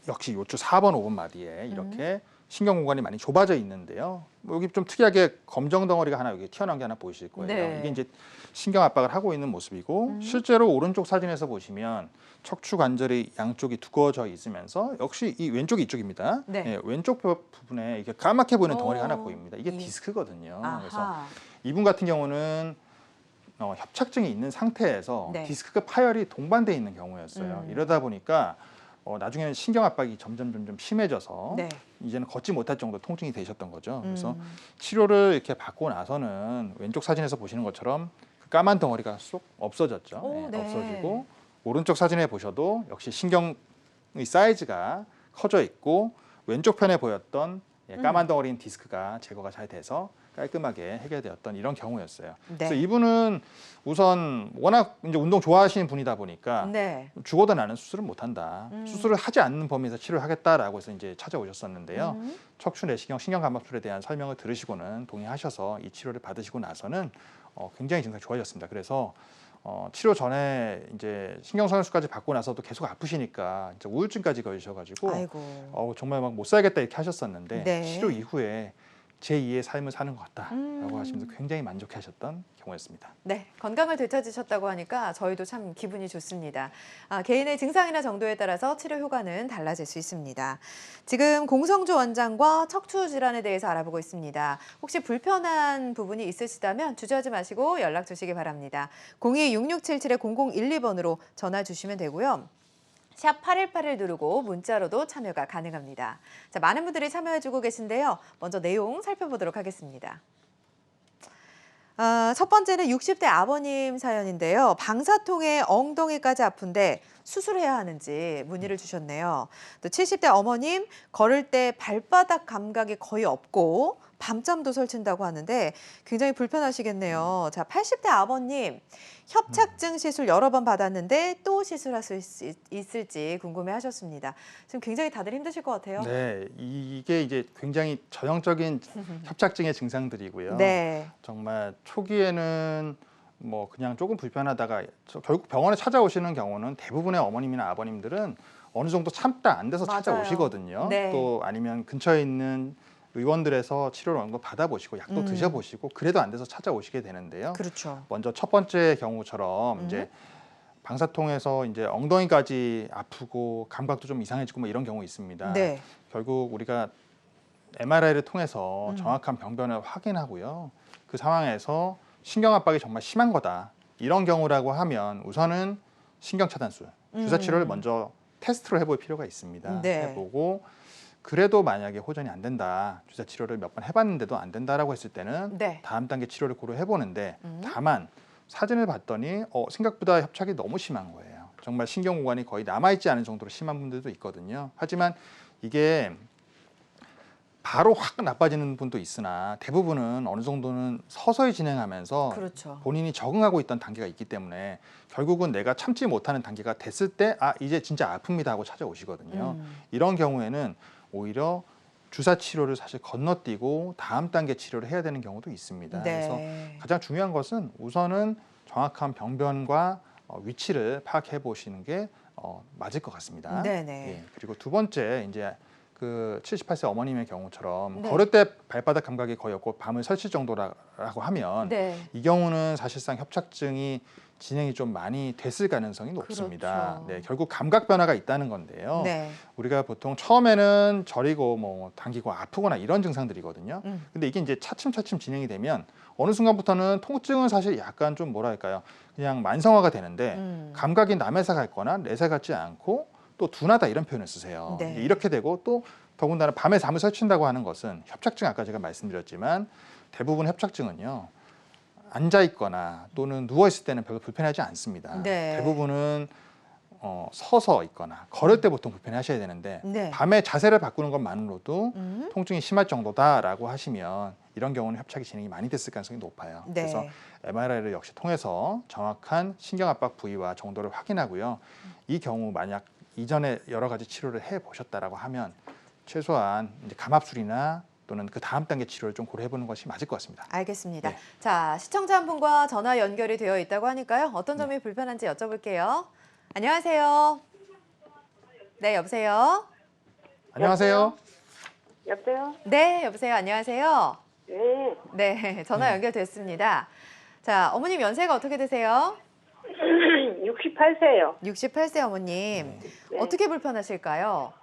역시 요추 4번, 5번 마디에 이렇게 신경 공간이 많이 좁아져 있는데요. 여기 좀 특이하게 검정 덩어리가 하나 여기 튀어나온 게 하나 보이실 거예요. 네. 이게 이제 신경 압박을 하고 있는 모습이고 실제로 오른쪽 사진에서 보시면 척추 관절이 양쪽이 두꺼워져 있으면서 역시 이 왼쪽이 이쪽입니다. 네. 예, 왼쪽 부분에 이게 까맣게 보이는 덩어리가 하나 오. 보입니다. 이게 디스크거든요. 그래서 아하. 이분 같은 경우는 협착증이 있는 상태에서 네. 디스크가 파열이 동반돼 있는 경우였어요. 이러다 보니까 나중에는 신경 압박이 점점 심해져서 네. 이제는 걷지 못할 정도 통증이 되셨던 거죠. 그래서 치료를 이렇게 받고 나서는 왼쪽 사진에서 보시는 것처럼 그 까만 덩어리가 쏙 없어졌죠. 오, 네. 없어지고 오른쪽 사진에 보셔도 역시 신경의 사이즈가 커져 있고 왼쪽 편에 보였던 까만 덩어리인 디스크가 제거가 잘 돼서 깔끔하게 해결되었던 이런 경우였어요. 네. 그래서 이분은 우선 워낙 이제 운동 좋아하시는 분이다 보니까 네. 죽어도 나는 수술을 못한다. 수술을 하지 않는 범위에서 치료를 하겠다라고 해서 이제 찾아오셨었는데요. 척추 내시경 신경감압술에 대한 설명을 들으시고는 동의하셔서 이 치료를 받으시고 나서는 굉장히 증상이 좋아졌습니다. 그래서 치료 전에 이제 신경소년수까지 받고 나서도 계속 아프시니까 이제 우울증까지 걸리셔가지고 아이고. 정말 막 못 살겠다 이렇게 하셨었는데 네. 치료 이후에 제2의 삶을 사는 것 같다라고 하시면서 굉장히 만족해하셨던 경우였습니다. 네, 건강을 되찾으셨다고 하니까 저희도 참 기분이 좋습니다. 개인의 증상이나 정도에 따라서 치료 효과는 달라질 수 있습니다. 지금 공성주 원장과 척추 질환에 대해서 알아보고 있습니다. 혹시 불편한 부분이 있으시다면 주저하지 마시고 연락 주시기 바랍니다. 02-6677-0012번으로 전화 주시면 되고요. 샵 8181 누르고 문자로도 참여가 가능합니다. 자, 많은 분들이 참여해주고 계신데요. 먼저 내용 살펴보도록 하겠습니다. 첫 번째는 60대 아버님 사연인데요. 방사통에 엉덩이까지 아픈데 수술해야 하는지 문의를 주셨네요. 또 70대 어머님, 걸을 때 발바닥 감각이 거의 없고 밤잠도 설친다고 하는데 굉장히 불편하시겠네요. 자, 80대 아버님, 협착증 시술 여러 번 받았는데 또 시술할 수 있을지 궁금해하셨습니다. 지금 굉장히 다들 힘드실 것 같아요. 네, 이게 이제 굉장히 전형적인 협착증의 증상들이고요. 네. 정말 초기에는 뭐 그냥 조금 불편하다가 결국 병원에 찾아오시는 경우는 대부분의 어머님이나 아버님들은 어느 정도 참다 안 돼서 맞아요. 찾아오시거든요. 네. 또 아니면 근처에 있는 의원들에서 치료를 어느 정도 받아보시고 약도 드셔보시고 그래도 안 돼서 찾아오시게 되는데요. 그렇죠. 먼저 첫 번째 경우처럼 이제 방사통에서 이제 엉덩이까지 아프고 감각도 좀 이상해지고 뭐 이런 경우 있습니다. 네. 결국 우리가 MRI를 통해서 정확한 병변을 확인하고요. 그 상황에서 신경 압박이 정말 심한 거다. 이런 경우라고 하면 우선은 신경 차단술, 주사 치료를 먼저 테스트로 해볼 필요가 있습니다. 네. 해보고 그래도 만약에 호전이 안 된다, 주사 치료를 몇 번 해봤는데도 안 된다라고 했을 때는 네. 다음 단계 치료를 고려해 보는데 다만 사진을 봤더니 생각보다 협착이 너무 심한 거예요. 정말 신경 공간이 거의 남아있지 않은 정도로 심한 분들도 있거든요. 하지만 이게 바로 확 나빠지는 분도 있으나 대부분은 어느 정도는 서서히 진행하면서 그렇죠. 본인이 적응하고 있던 단계가 있기 때문에 결국은 내가 참지 못하는 단계가 됐을 때 이제 진짜 아픕니다 하고 찾아오시거든요. 이런 경우에는 오히려 주사 치료를 사실 건너뛰고 다음 단계 치료를 해야 되는 경우도 있습니다. 네. 그래서 가장 중요한 것은 우선은 정확한 병변과 위치를 파악해 보시는 게 맞을 것 같습니다. 네네. 예, 그리고 두 번째 이제 그 78세 어머님의 경우처럼 네. 걸을 때 발바닥 감각이 거의 없고 밤을 설칠 정도라고 하면 네. 이 경우는 사실상 협착증이 진행이 좀 많이 됐을 가능성이 높습니다. 그렇죠. 네, 결국 감각 변화가 있다는 건데요. 네. 우리가 보통 처음에는 저리고 뭐 당기고 아프거나 이런 증상들이거든요. 근데 이게 이제 차츰차츰 진행이 되면 어느 순간부터는 통증은 사실 약간 좀 뭐랄까요, 그냥 만성화가 되는데 감각이 남에서 같거나 내사 같지 않고 또 둔하다 이런 표현을 쓰세요. 네. 이렇게 되고 또 더군다나 밤에 잠을 설친다고 하는 것은 협착증 아까 제가 말씀드렸지만 대부분 협착증은요. 앉아 있거나 또는 누워 있을 때는 별로 불편하지 않습니다. 네. 대부분은 서서 있거나 걸을 때 보통 불편해하셔야 되는데 네. 밤에 자세를 바꾸는 것만으로도 음. 통증이 심할 정도다라고 하시면 이런 경우는 협착이 진행이 많이 됐을 가능성이 높아요. 네. 그래서 MRI를 역시 통해서 정확한 신경압박 부위와 정도를 확인하고요. 이 경우 만약 이전에 여러 가지 치료를 해 보셨다라고 하면 최소한 이제 감압술이나 또는 그 다음 단계 치료를 좀 고려해 보는 것이 맞을 것 같습니다. 알겠습니다. 네. 자, 시청자 한 분과 전화 연결이 되어 있다고 하니까요. 어떤 점이 불편한지 여쭤볼게요. 안녕하세요. 네, 여보세요. 안녕하세요. 여보세요? 네, 여보세요. 안녕하세요. 네. 네, 전화 연결됐습니다. 자, 어머님 연세가 어떻게 되세요? 68세요. 68세 어머님. 네. 어떻게 불편하실까요?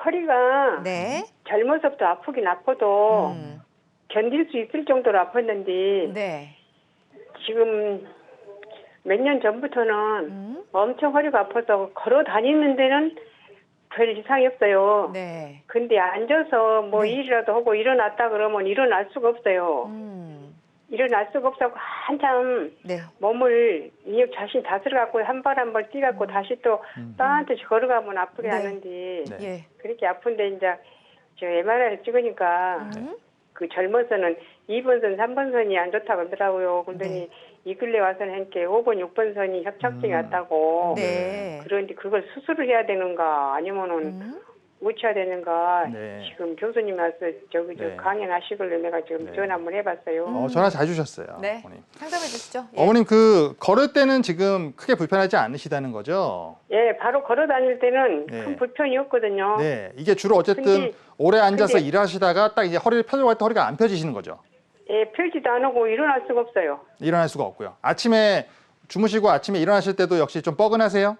허리가 네. 젊어서부터 아프긴 아파도 음, 견딜 수 있을 정도로 아팠는데 네. 지금 몇 년 전부터는 음, 엄청 허리가 아파서 걸어 다니는 데는 별 이상이 없어요. 네. 근데 앉아서 뭐 네. 일이라도 하고 일어났다 그러면 일어날 수가 없어요. 일어날 수가 없어서 한참 네. 몸을 인력 자신 다스려갖고 한 발 한 발 뛰갖고 다시 또 딴듯이 걸어가면 아프게 네. 하는데 네. 예. 그렇게 아픈데 이제 저 MRI를 찍으니까 음, 그 젊어서는 2번선, 3번선이 안 좋다고 그러더라고요. 그러더니 네. 이 근래 와서는 함께 5번, 6번선이 협착증이 왔다고. 네. 그런데 그걸 수술을 해야 되는가 아니면은 음, 묻혀야 되는가. 네. 지금 교수님 와서 저기 네. 강연하시길래 내가 지금 네. 전화 한번 해봤어요. 전화 잘 주셨어요. 네. 어머님. 상담해 주시죠. 예. 어머님 그 걸을 때는 지금 크게 불편하지 않으시다는 거죠? 예, 바로 걸어 다닐 때는 네. 큰 불편이 없거든요. 네, 이게 주로 어쨌든 근데- 오래 앉아서 근데- 일하시다가 딱 이제 허리를 펴려고 할 때 허리가 안 펴지시는 거죠? 예, 펴지도 안 하고 일어날 수가 없어요. 일어날 수가 없고요. 아침에 주무시고 아침에 일어나실 때도 역시 좀 뻐근하세요?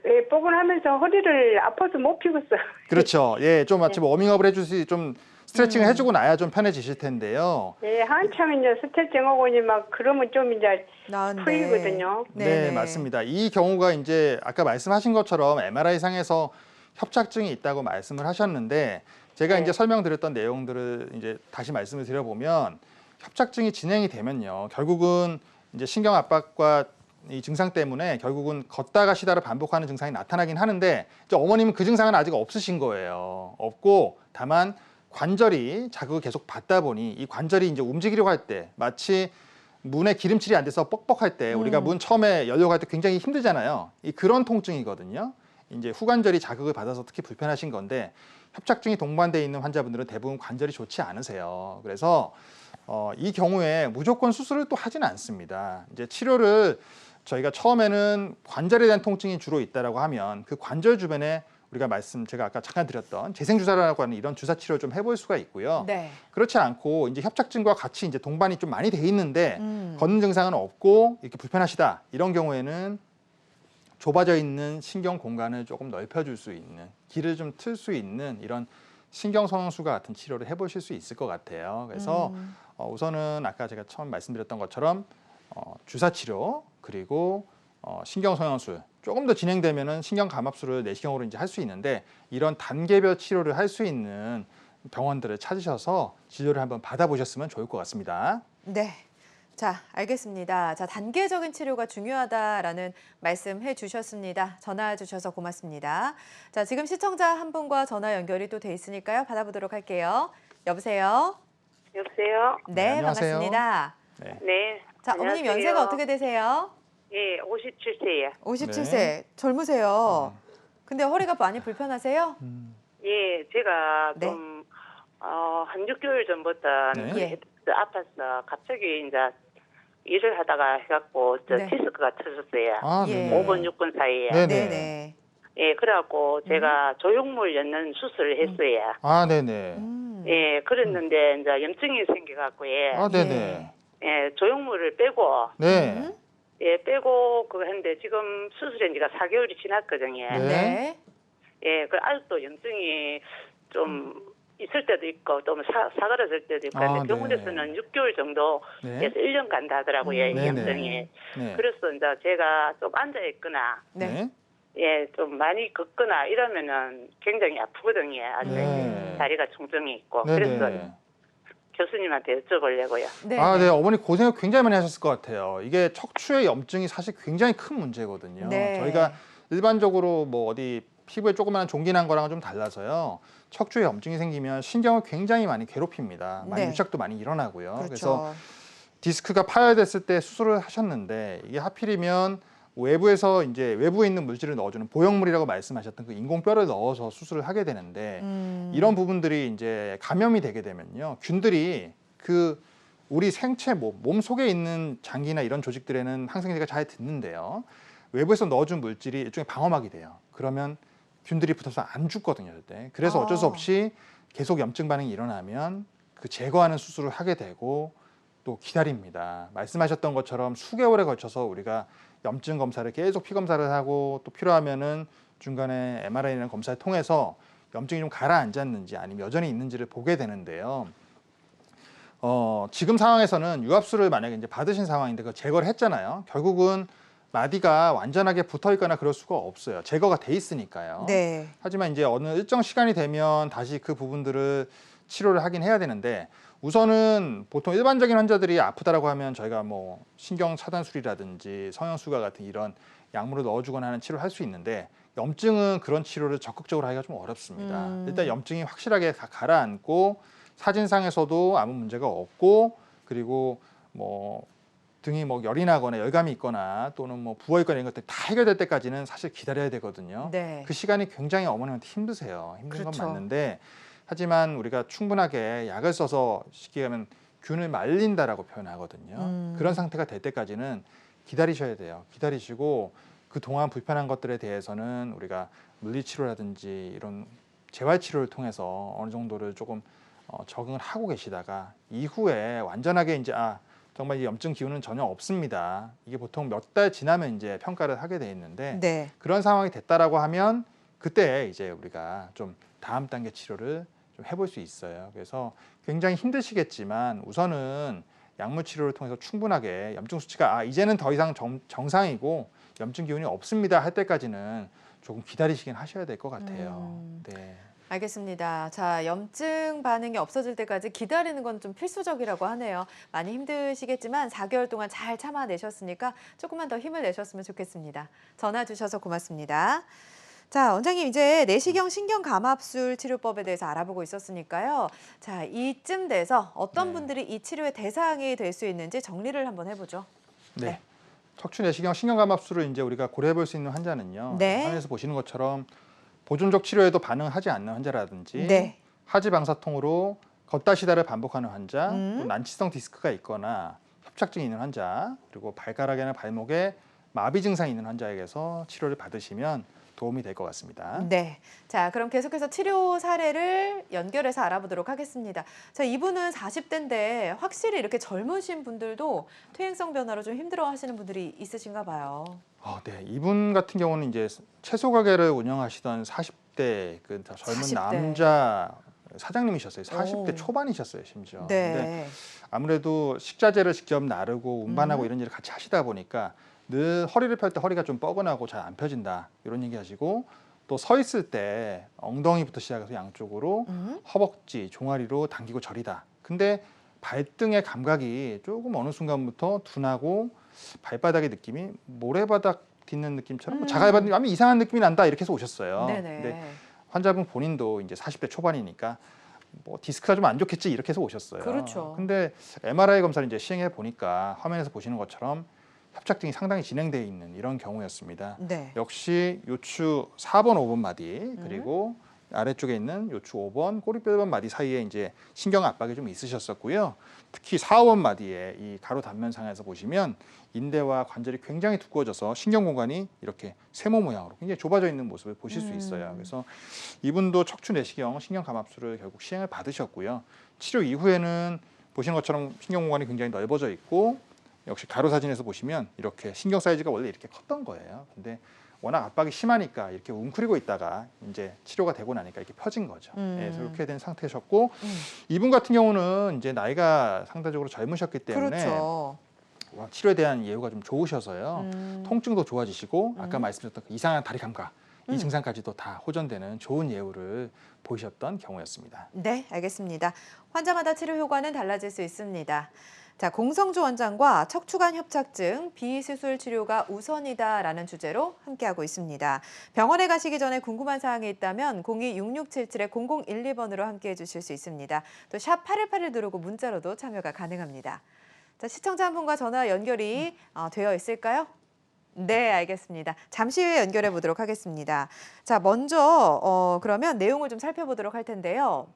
예, 뻐근하면서 허리를 아파서 못 피겠어요. 그렇죠. 예, 좀 아침 워밍업을 해주시, 좀 스트레칭을 해주고 나야 좀 편해지실 텐데요. 예, 한참 이제 스트레칭하고 이제 막 그러면 좀 이제 나은데. 풀리거든요. 네, 맞습니다. 이 경우가 이제 아까 말씀하신 것처럼 MRI 상에서 협착증이 있다고 말씀을 하셨는데 제가 네. 이제 설명드렸던 내용들을 이제 다시 말씀을 드려보면 협착증이 진행이 되면요, 결국은 이제 신경 압박과 이 증상 때문에 결국은 걷다가 쉬다를 반복하는 증상이 나타나긴 하는데 이제 어머님은 그 증상은 아직 없으신 거예요. 없고 다만 관절이 자극을 계속 받다 보니 이 관절이 이제 움직이려고 할 때 마치 문에 기름칠이 안 돼서 뻑뻑할 때 우리가 문 처음에 열려고 할 때 굉장히 힘들잖아요. 이 그런 통증이거든요. 이제 후관절이 자극을 받아서 특히 불편하신 건데 협착증이 동반돼 있는 환자분들은 대부분 관절이 좋지 않으세요. 그래서 이 경우에 무조건 수술을 또 하지는 않습니다. 이제 치료를 저희가 처음에는 관절에 대한 통증이 주로 있다라고 하면 그 관절 주변에 우리가 제가 아까 잠깐 드렸던 재생주사라고 하는 이런 주사 치료를 좀 해볼 수가 있고요. 네. 그렇지 않고 이제 협착증과 같이 이제 동반이 좀 많이 돼 있는데 음. 걷는 증상은 없고 이렇게 불편하시다 이런 경우에는 좁아져 있는 신경 공간을 조금 넓혀줄 수 있는 길을 좀 틀 수 있는 이런 신경성형술과 같은 치료를 해보실 수 있을 것 같아요. 그래서 우선은 아까 제가 처음 말씀드렸던 것처럼 주사 치료 그리고 신경성형술 조금 더 진행되면은 신경감압술을 내시경으로 이제 할 수 있는데 이런 단계별 치료를 할 수 있는 병원들을 찾으셔서 진료를 한번 받아보셨으면 좋을 것 같습니다. 네. 자, 알겠습니다. 자, 단계적인 치료가 중요하다라는 말씀해 주셨습니다. 전화 주셔서 고맙습니다. 자, 지금 시청자 한 분과 전화 연결이 또 돼 있으니까요. 받아보도록 할게요. 여보세요? 여보세요? 네, 안녕하세요. 반갑습니다. 네. 네. 자, 어머님 연세가 어떻게 되세요? 예, 57세예요. 57세. 젊으세요. 근데 허리가 많이 불편하세요? 예, 제가 네. 좀 한 6개월 전부터 네. 예. 아파서 갑자기 이제 일을 하다가 해갖고 네. 디스크가 터졌어요. 아, 예. 네네. 5번, 6번 사이에. 네네. 네네. 예, 그래갖고 제가 조형물 였는 수술을 했어요. 아, 네네. 예, 그랬는데 이제 염증이 생겨갖고 아, 네네. 예, 조형물을 빼고 네. 예, 빼고 그거 했는데 지금 수술한 지가 4개월이 지났거든요. 네. 네. 예, 그 아직도 염증이 좀 있을 때도 있고 또 사그라질 때도 있고 아, 근데 네. 병원에서는 6개월 정도에서 네. 1년 간다 하더라고요. 이 네네. 염증이. 네. 그래서 이제 제가 좀 앉아 있거나 네. 예, 좀 많이 걷거나 이러면은 굉장히 아프거든요. 아직 네. 다리가 통증이 있고. 네네. 그래서 교수님한테 여쭤보려고요. 네. 네, 어머니 고생을 굉장히 많이 하셨을 것 같아요. 이게 척추의 염증이 사실 굉장히 큰 문제거든요. 네. 저희가 일반적으로 뭐 어디 피부에 조그마한 종기 난 거랑은 좀 달라서요. 척추에 염증이 생기면 신경을 굉장히 많이 괴롭힙니다. 많이 네. 유착도 많이 일어나고요. 그렇죠. 그래서 디스크가 파열됐을 때 수술을 하셨는데 이게 하필이면 외부에서 이제 외부에 있는 물질을 넣어주는 보형물이라고 말씀하셨던 그 인공뼈를 넣어서 수술을 하게 되는데 이런 부분들이 이제 감염이 되게 되면요. 균들이 그 우리 생체 몸 속에 있는 장기나 이런 조직들에는 항생제가 잘 듣는데요. 외부에서 넣어준 물질이 일종의 방어막이 돼요. 그러면 균들이 붙어서 안 죽거든요. 그때. 그래서 어쩔 수 없이 계속 염증 반응이 일어나면 그 제거하는 수술을 하게 되고 또 기다립니다. 말씀하셨던 것처럼 수개월에 걸쳐서 우리가 염증 검사를 계속 피 검사를 하고 또 필요하면은 중간에 MRI나 검사를 통해서 염증이 좀 가라앉았는지 아니면 여전히 있는지를 보게 되는데요. 지금 상황에서는 유압수를 만약에 이제 받으신 상황인데 그 제거를 했잖아요. 결국은 마디가 완전하게 붙어 있거나 그럴 수가 없어요. 제거가 돼 있으니까요. 네. 하지만 이제 어느 일정 시간이 되면 다시 그 부분들을 치료를 하긴 해야 되는데 우선은 보통 일반적인 환자들이 아프다라고 하면 저희가 뭐 신경 차단술이라든지 성형수가 같은 이런 약물을 넣어주거나 하는 치료를 할 수 있는데 염증은 그런 치료를 적극적으로 하기가 좀 어렵습니다. 일단 염증이 확실하게 가라앉고 사진상에서도 아무 문제가 없고 그리고 뭐 등이 뭐 열이 나거나 열감이 있거나 또는 뭐 부어 있거나 이런 것들 다 해결될 때까지는 사실 기다려야 되거든요. 네. 그 시간이 굉장히 어머님한테 힘드세요. 힘든 그렇죠. 건 맞는데 하지만 우리가 충분하게 약을 써서 쉽게 하면 균을 말린다라고 표현하거든요. 그런 상태가 될 때까지는 기다리셔야 돼요. 기다리시고 그동안 불편한 것들에 대해서는 우리가 물리치료라든지 이런 재활치료를 통해서 어느 정도를 조금 적응을 하고 계시다가 이후에 완전하게 이제 정말 이 염증 기운은 전혀 없습니다. 이게 보통 몇 달 지나면 이제 평가를 하게 돼 있는데 네. 그런 상황이 됐다라고 하면 그때 이제 우리가 좀 다음 단계 치료를 좀 해볼 수 있어요. 그래서 굉장히 힘드시겠지만 우선은 약물 치료를 통해서 충분하게 염증 수치가 이제는 더 이상 정상이고 염증 기운이 없습니다 할 때까지는 조금 기다리시긴 하셔야 될 것 같아요. 네. 알겠습니다. 자, 염증 반응이 없어질 때까지 기다리는 건 좀 필수적이라고 하네요. 많이 힘드시겠지만 4개월 동안 잘 참아내셨으니까 조금만 더 힘을 내셨으면 좋겠습니다. 전화 주셔서 고맙습니다. 자, 원장님 이제 내시경 신경감압술 치료법에 대해서 알아보고 있었으니까요. 자, 이쯤 돼서 어떤 분들이 이 치료의 대상이 될 수 있는지 정리를 한번 해보죠. 네. 척추 내시경 신경감압술을 이제 우리가 고려해 볼 수 있는 환자는요. 네. 화면에서 보시는 것처럼 보존적 치료에도 반응하지 않는 환자라든지 네. 하지 방사통으로 걷다 시다를 반복하는 환자, 또 음. 난치성 디스크가 있거나 협착증이 있는 환자, 그리고 발가락이나 발목에 마비 증상이 있는 환자에게서 치료를 받으시면 도움이 될 것 같습니다. 네. 자, 그럼 계속해서 치료 사례를 연결해서 알아보도록 하겠습니다. 자, 이분은 40대인데 확실히 이렇게 젊으신 분들도 퇴행성 변화로 좀 힘들어 하시는 분들이 있으신가 봐요. 네. 이분 같은 경우는 이제 채소 가게를 운영하시던 40대 그 젊은 40대. 남자 사장님이셨어요. 40대 오. 초반이셨어요, 심지어. 네. 근데 아무래도 식자재를 직접 나르고 운반하고 이런 일을 같이 하시다 보니까 늘 허리를 펼 때 허리가 좀 뻐근하고 잘 안 펴진다 이런 얘기 하시고 또 서 있을 때 엉덩이부터 시작해서 양쪽으로 허벅지, 종아리로 당기고 저리다. 근데 발등의 감각이 조금 어느 순간부터 둔하고 발바닥의 느낌이 모래바닥 딛는 느낌처럼 뭐 자갈바닥 이상한 느낌이 난다 이렇게 해서 오셨어요. 네네. 근데 환자분 본인도 이제 40대 초반이니까 뭐 디스크가 좀 안 좋겠지 이렇게 해서 오셨어요. 그렇죠. 근데 MRI 검사를 이제 시행해 보니까 화면에서 보시는 것처럼 협착증이 상당히 진행되어 있는 이런 경우였습니다. 네. 역시 요추 4번, 5번 마디 그리고 아래쪽에 있는 요추 5번, 꼬리뼈 1번 마디 사이에 이제 신경 압박이 좀 있으셨었고요. 특히 4, 5번 마디에 이 가로 단면상에서 보시면 인대와 관절이 굉장히 두꺼워져서 신경 공간이 이렇게 세모 모양으로 굉장히 좁아져 있는 모습을 보실 수 있어요. 그래서 이분도 척추 내시경 신경 감압술을 결국 시행을 받으셨고요. 치료 이후에는 보시는 것처럼 신경 공간이 굉장히 넓어져 있고 역시 가로 사진에서 보시면 이렇게 신경 사이즈가 원래 이렇게 컸던 거예요. 근데 워낙 압박이 심하니까 이렇게 웅크리고 있다가 이제 치료가 되고 나니까 이렇게 펴진 거죠. 네, 그래서 이렇게 된 상태셨고 이분 같은 경우는 이제 나이가 상대적으로 젊으셨기 때문에 그렇죠. 치료에 대한 예후가 좀 좋으셔서요. 통증도 좋아지시고 아까 말씀드렸던 그 이상한 다리 감각 이 증상까지도 다 호전되는 좋은 예후를 보이셨던 경우였습니다. 네, 알겠습니다. 환자마다 치료 효과는 달라질 수 있습니다. 자, 공성주 원장과 척추관 협착증, 비수술 치료가 우선이다라는 주제로 함께하고 있습니다. 병원에 가시기 전에 궁금한 사항이 있다면 02-6677-0012번으로 함께해 주실 수 있습니다. 또 샵 8181 누르고 문자로도 참여가 가능합니다. 자, 시청자 한 분과 전화 연결이 되어 있을까요? 네, 알겠습니다. 잠시 후에 연결해 보도록 하겠습니다. 자, 먼저 그러면 내용을 좀 살펴보도록 할 텐데요.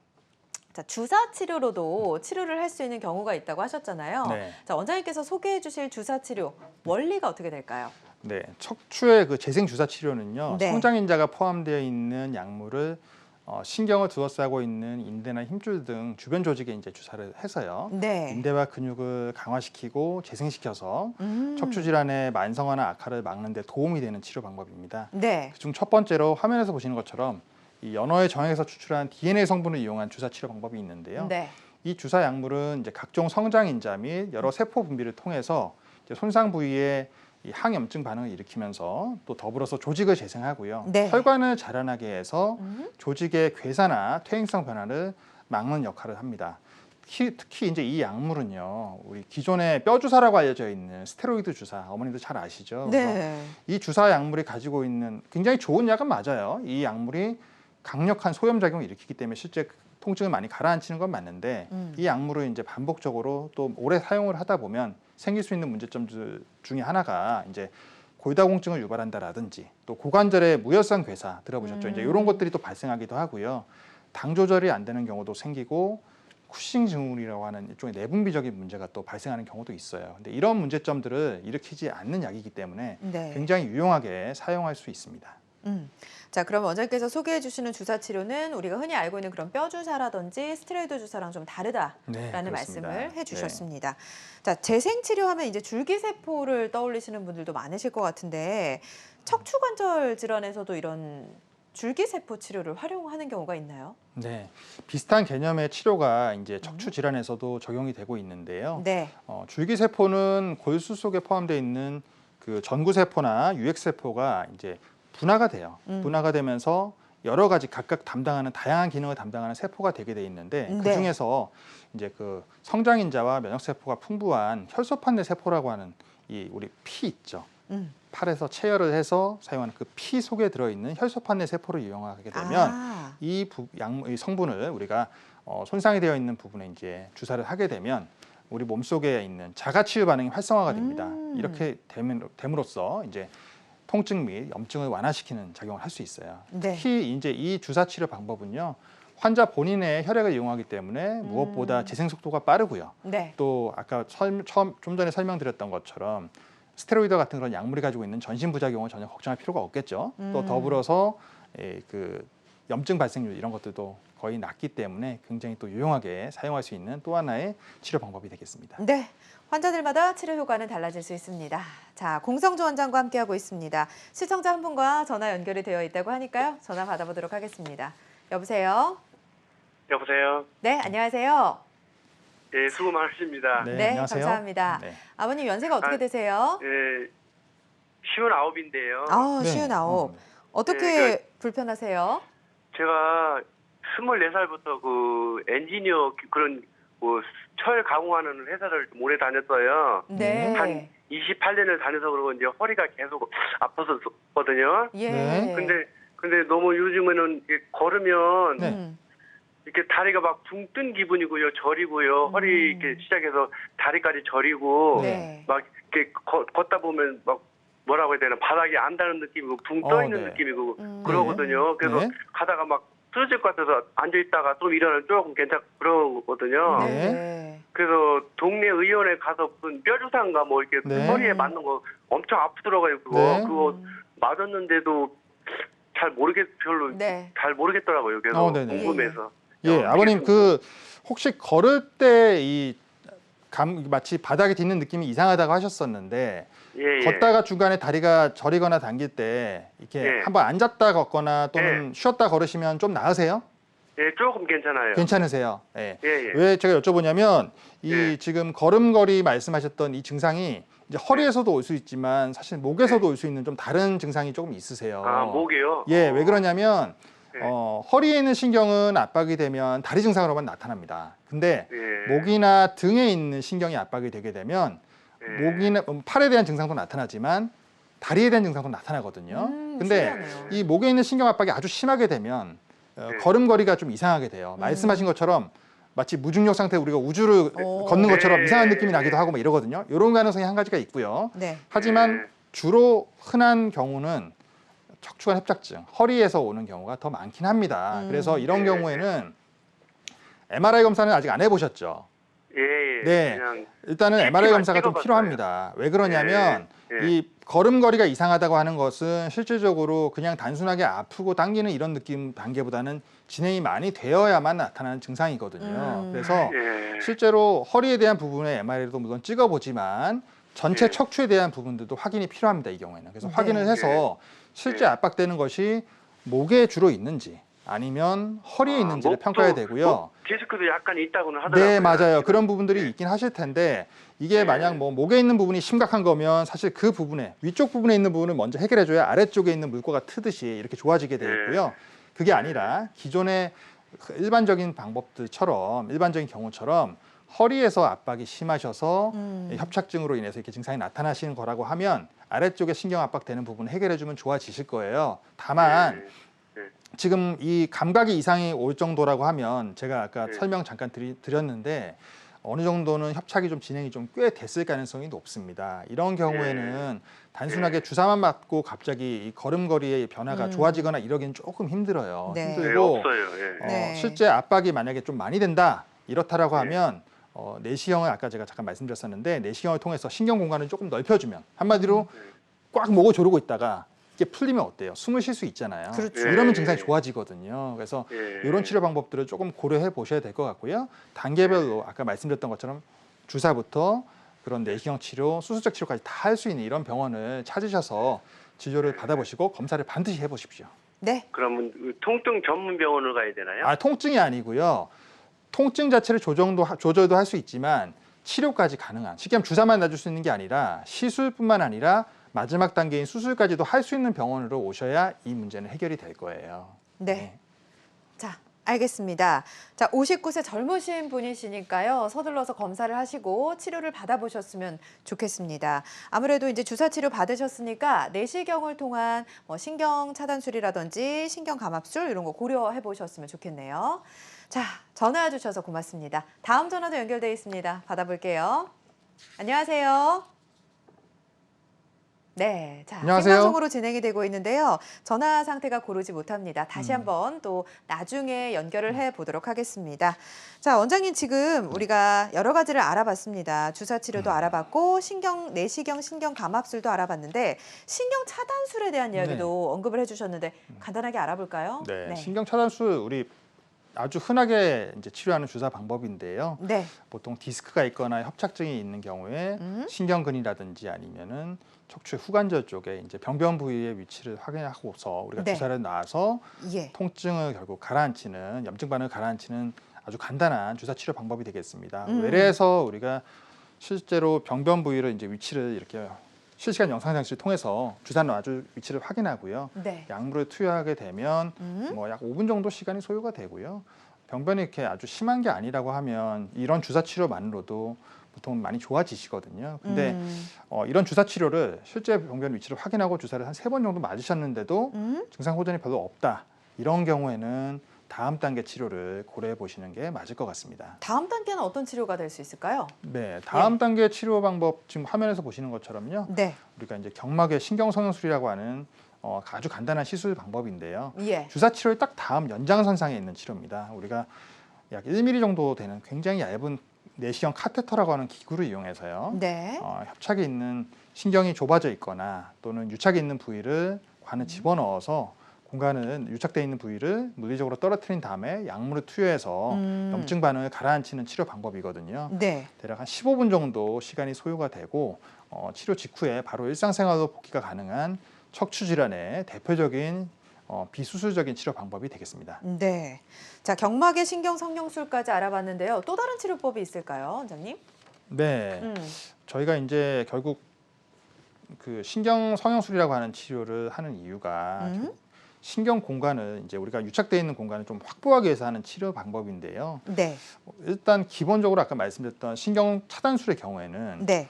자, 주사 치료로도 치료를 할 수 있는 경우가 있다고 하셨잖아요. 네. 자, 원장님께서 소개해 주실 주사 치료 원리가 어떻게 될까요? 네, 척추의 그 재생 주사 치료는요. 네. 성장인자가 포함되어 있는 약물을 신경을 둘러싸고 있는 인대나 힘줄 등 주변 조직에 이제 주사를 해서요. 네. 인대와 근육을 강화시키고 재생시켜서 척추 질환의 만성화나 악화를 막는 데 도움이 되는 치료 방법입니다. 네. 그중 첫 번째로 화면에서 보시는 것처럼 이 연어의 정액에서 추출한 DNA 성분을 이용한 주사 치료 방법이 있는데요. 네. 이 주사 약물은 이제 각종 성장인자 및 여러 세포 분비를 통해서 이제 손상 부위에 이 항염증 반응을 일으키면서 또 더불어서 조직을 재생하고요. 네. 혈관을 자라나게 해서 조직의 괴사나 퇴행성 변화를 막는 역할을 합니다. 특히 이제 이 약물은요, 우리 기존의 뼈 주사라고 알려져 있는 스테로이드 주사, 어머니도 잘 아시죠? 그래서 네. 이 주사 약물이 가지고 있는 굉장히 좋은 약은 맞아요. 이 약물이 강력한 소염 작용을 일으키기 때문에 실제 통증을 많이 가라앉히는 건 맞는데 이 약물을 이제 반복적으로 또 오래 사용을 하다 보면 생길 수 있는 문제점들 중에 하나가 이제 골다공증을 유발한다라든지 또 고관절의 무혈성 괴사 들어보셨죠? 이제 이런 것들이 또 발생하기도 하고요. 당 조절이 안 되는 경우도 생기고 쿠싱 증후군이라고 하는 일종의 내분비적인 문제가 또 발생하는 경우도 있어요. 근데 이런 문제점들을 일으키지 않는 약이기 때문에 네. 굉장히 유용하게 사용할 수 있습니다. 자, 그럼 원장님께서 소개해 주시는 주사 치료는 우리가 흔히 알고 있는 그런 뼈 주사라든지 스테로이드 주사랑 좀 다르다라는 네, 그렇습니다. 말씀을 해 주셨습니다. 자, 재생 치료하면 이제 줄기세포를 떠올리시는 분들도 많으실 것 같은데 척추관절 질환에서도 이런 줄기세포 치료를 활용하는 경우가 있나요? 네, 비슷한 개념의 치료가 이제 척추 질환에서도 적용이 되고 있는데요. 네. 줄기세포는 골수 속에 포함되어 있는 그 전구세포나 유액세포가 이제 분화가 돼요. 분화가 되면서 여러 가지 각각 담당하는 다양한 기능을 담당하는 세포가 되게 돼 있는데 네. 그 중에서 이제 그 성장인자와 면역세포가 풍부한 혈소판내 세포라고 하는 이 우리 피 있죠. 팔에서 체열을 해서 사용하는 그 피 속에 들어있는 혈소판내 세포를 이용하게 되면 이 성분을 우리가 손상이 되어 있는 부분에 이제 주사를 하게 되면 우리 몸 속에 있는 자가치유 반응이 활성화가 됩니다. 이렇게 됨으로써 이제 통증 및 염증을 완화시키는 작용을 할 수 있어요. 네. 특히 이제 이 주사 치료 방법은요, 환자 본인의 혈액을 이용하기 때문에 무엇보다 재생 속도가 빠르고요. 네. 또 아까 좀 전에 설명드렸던 것처럼 스테로이드 같은 그런 약물이 가지고 있는 전신 부작용을 전혀 걱정할 필요가 없겠죠. 또 더불어서 그 염증 발생률 이런 것들도 거의 낮기 때문에 굉장히 또 유용하게 사용할 수 있는 또 하나의 치료 방법이 되겠습니다. 네. 환자들마다 치료 효과는 달라질 수 있습니다. 자, 공성주 원장과 함께하고 있습니다. 시청자 한 분과 전화 연결이 되어 있다고 하니까요. 전화 받아보도록 하겠습니다. 여보세요? 여보세요. 네, 안녕하세요. 예, 수고 많으십니다. 네, 안녕하세요. 감사합니다. 네. 아버님 연세가 어떻게 되세요? 예, 59인데요. 아, 네. 59. 어떻게 네, 불편하세요? 제가 24살부터 그 엔지니어 그런 뭐 철 가공하는 회사를 좀 오래 다녔어요. 네. 한 28년을 다녀서 그러고 이제 허리가 계속 아팠었거든요. 예. 네. 근데 너무 요즘에는 이렇게 걸으면 네. 이렇게 다리가 막 붕 뜬 기분이고요, 저리고요. 허리 이렇게 시작해서 다리까지 저리고 네. 막 이렇게 걷다 보면 막 뭐라고 해야 되나 바닥이 안 닿는 느낌이고 붕 떠 있는 네. 느낌이고 그러거든요. 그래서 네. 가다가 막 쓰러질 것 같아서 앉아 있다가 좀 일어나면 조금 괜찮고 그러거든요. 네. 네. 그래서 동네 의원에 가서 무슨 뼈주사인가 뭐 이렇게 네. 허리에 맞는 거 엄청 아프더라고요. 네. 그거 맞았는데도 잘 별로 네. 잘 모르겠더라고요. 그래서 네네. 궁금해서. 예, 아버님 그 혹시 걸을 때 이 마치 바닥에 딛는 느낌이 이상하다고 하셨었는데 예, 예. 걷다가 중간에 다리가 저리거나 당길 때 이렇게 예. 한번 앉았다 걷거나 또는 쉬었다 걸으시면 좀 나으세요? 예, 조금 괜찮아요. 괜찮으세요? 예. 예, 예. 왜 제가 여쭤보냐면 이 예. 지금 걸음걸이 말씀하셨던 이 증상이 이제 허리에서도 올 수 있지만 사실 목에서도 올 수 있는 좀 다른 증상이 조금 있으세요. 아, 목이요? 예, 왜 그러냐면 네. 허리에 있는 신경은 압박이 되면 다리 증상으로만 나타납니다. 근데 예. 목이나 등에 있는 신경이 압박이 되게 되면 예. 목이나 팔에 대한 증상도 나타나지만 다리에 대한 증상도 나타나거든요. 근데 신기하네요. 이 목에 있는 신경 압박이 아주 심하게 되면 네. 걸음걸이가 좀 이상하게 돼요. 말씀하신 것처럼 마치 무중력 상태 우리가 우주를 걷는 것처럼 네. 이상한 느낌이 나기도 하고 뭐 이러거든요. 이런 가능성이 한 가지가 있고요. 네. 하지만 네. 주로 흔한 경우는 척추관 협착증, 허리에서 오는 경우가 더 많긴 합니다. 그래서 이런 네. 경우에는 MRI 검사는 아직 안 해보셨죠? 예, 예. 네. 그냥 일단은 CT MRI 만 검사가 좀 찍어봤어요. 필요합니다. 왜 그러냐면 예. 이 걸음걸이가 이상하다고 하는 것은 실질적으로 그냥 단순하게 아프고 당기는 이런 느낌 단계보다는 진행이 많이 되어야만 나타나는 증상이거든요. 그래서 예. 실제로 허리에 대한 부분의 MRI도 물론 찍어보지만 전체 예. 척추에 대한 부분들도 확인이 필요합니다. 이 경우에는. 그래서 네. 확인을 해서 실제 예. 압박되는 것이 목에 주로 있는지 아니면 허리에 있는지를 목도- 평가해야 되고요. 목 디스크도 약간 있다고는 하더라고요. 네, 맞아요. 그런 부분들이 있긴 하실 텐데 이게 네. 만약 뭐 목에 있는 부분이 심각한 거면 사실 그 부분에 위쪽 부분에 있는 부분을 먼저 해결해줘야 아래쪽에 있는 물꼬가 트듯이 이렇게 좋아지게 돼 있고요. 그게 아니라 기존의 그 일반적인 방법들처럼 일반적인 경우처럼 허리에서 압박이 심하셔서 협착증으로 인해서 이렇게 증상이 나타나시는 거라고 하면 아래쪽에 신경 압박되는 부분을 해결해주면 좋아지실 거예요. 다만 지금 이 감각이 이상이 올 정도라고 하면 제가 아까 네. 설명 잠깐 드렸는데 어느 정도는 협착이 좀 진행이 좀 꽤 됐을 가능성이 높습니다. 이런 경우에는 단순하게 주사만 맞고 갑자기 이 걸음걸이의 변화가 좋아지거나 이러기는 조금 힘들어요. 네. 네, 힘들고 없어요. 예. 네. 실제 압박이 만약에 좀 많이 된다 이렇다라고 하면 내시경을 아까 제가 잠깐 말씀드렸었는데 내시경을 통해서 신경 공간을 조금 넓혀주면 한마디로 꽉 목을 조르고 있다가 이게 풀리면 어때요? 숨을 쉴 수 있잖아요. 그렇죠. 이러면 증상이 좋아지거든요. 그래서 예. 이런 치료 방법들을 조금 고려해 보셔야 될 것 같고요. 단계별로 아까 말씀드렸던 것처럼 주사부터 그런 내시경 치료, 수술적 치료까지 다 할 수 있는 이런 병원을 찾으셔서 진료를 받아보시고 검사를 반드시 해보십시오. 네. 그러면 그 통증 전문 병원을 가야 되나요? 통증이 아니고요. 통증 자체를 조절도 할 수 있지만 치료까지 가능한, 쉽게 하면 주사만 놔줄 수 있는 게 아니라 시술뿐만 아니라 마지막 단계인 수술까지도 할 수 있는 병원으로 오셔야 이 문제는 해결이 될 거예요. 네. 자, 알겠습니다. 자, 59세 젊으신 분이시니까요. 서둘러서 검사를 하시고 치료를 받아보셨으면 좋겠습니다. 아무래도 이제 주사 치료 받으셨으니까 내시경을 통한 뭐 신경 차단술이라든지 신경 감압술 이런 거 고려해 보셨으면 좋겠네요. 자, 전화 주셔서 고맙습니다. 다음 전화도 연결돼 있습니다. 받아볼게요. 안녕하세요. 네, 자, 안녕하세요. 생방송으로 진행이 되고 있는데요. 전화 상태가 고르지 못합니다. 다시 한번 또 나중에 연결을 해 보도록 하겠습니다. 자, 원장님 지금 우리가 여러 가지를 알아봤습니다. 주사 치료도 알아봤고 내시경 신경 감압술도 알아봤는데 신경 차단술에 대한 이야기도 언급을 해주셨는데 간단하게 알아볼까요? 네, 신경 차단술 우리 아주 흔하게 이제 치료하는 주사 방법인데요. 네. 보통 디스크가 있거나 협착증이 있는 경우에 신경근이라든지 아니면은 척추 후관절 쪽에 이제 병변 부위의 위치를 확인하고서 우리가 네. 주사를 놔서 예. 통증을 결국 가라앉히는 염증 반응을 가라앉히는 아주 간단한 주사 치료 방법이 되겠습니다. 음. 외래에서 우리가 실제로 병변 부위를 이제 위치를 이렇게 실시간 영상 장치를 통해서 주사 놔줄 위치를 확인하고요. 네. 약물을 투여하게 되면 뭐 약 5분 정도 시간이 소요가 되고요. 병변이 이렇게 아주 심한 게 아니라고 하면 이런 주사 치료만으로도 보통 많이 좋아지시거든요. 근데 이런 주사 치료를 실제 병변 위치를 확인하고 주사를 한 3번 정도 맞으셨는데도 증상 호전이 별로 없다. 이런 경우에는 다음 단계 치료를 고려해 보시는 게 맞을 것 같습니다. 다음 단계는 어떤 치료가 될 수 있을까요? 네, 다음 단계 치료 방법 지금 화면에서 보시는 것처럼요. 네. 우리가 이제 경막의 신경성형술이라고 하는 아주 간단한 시술 방법인데요. 예. 주사 치료의 딱 다음 연장선상에 있는 치료입니다. 우리가 약 1mm 정도 되는 굉장히 얇은 내시경 카테터라고 하는 기구를 이용해서요. 네. 협착이 있는 신경이 좁아져 있거나 또는 유착이 있는 부위를 관을 집어넣어서 공간은 유착되어 있는 부위를 물리적으로 떨어뜨린 다음에 약물을 투여해서 염증 반응을 가라앉히는 치료 방법이거든요. 네. 대략 한 15분 정도 시간이 소요가 되고 치료 직후에 바로 일상생활로 복귀가 가능한 척추 질환의 대표적인 비수술적인 치료 방법이 되겠습니다. 네. 자, 경막의 신경 성형술까지 알아봤는데요. 또 다른 치료법이 있을까요, 원장님? 네, 저희가 이제 결국 그 신경 성형술이라고 하는 치료를 하는 이유가 신경 공간을 이제 우리가 유착되어 있는 공간을 좀 확보하기 위해서 하는 치료 방법인데요. 네. 일단 기본적으로 아까 말씀드렸던 신경 차단술의 경우에는 네.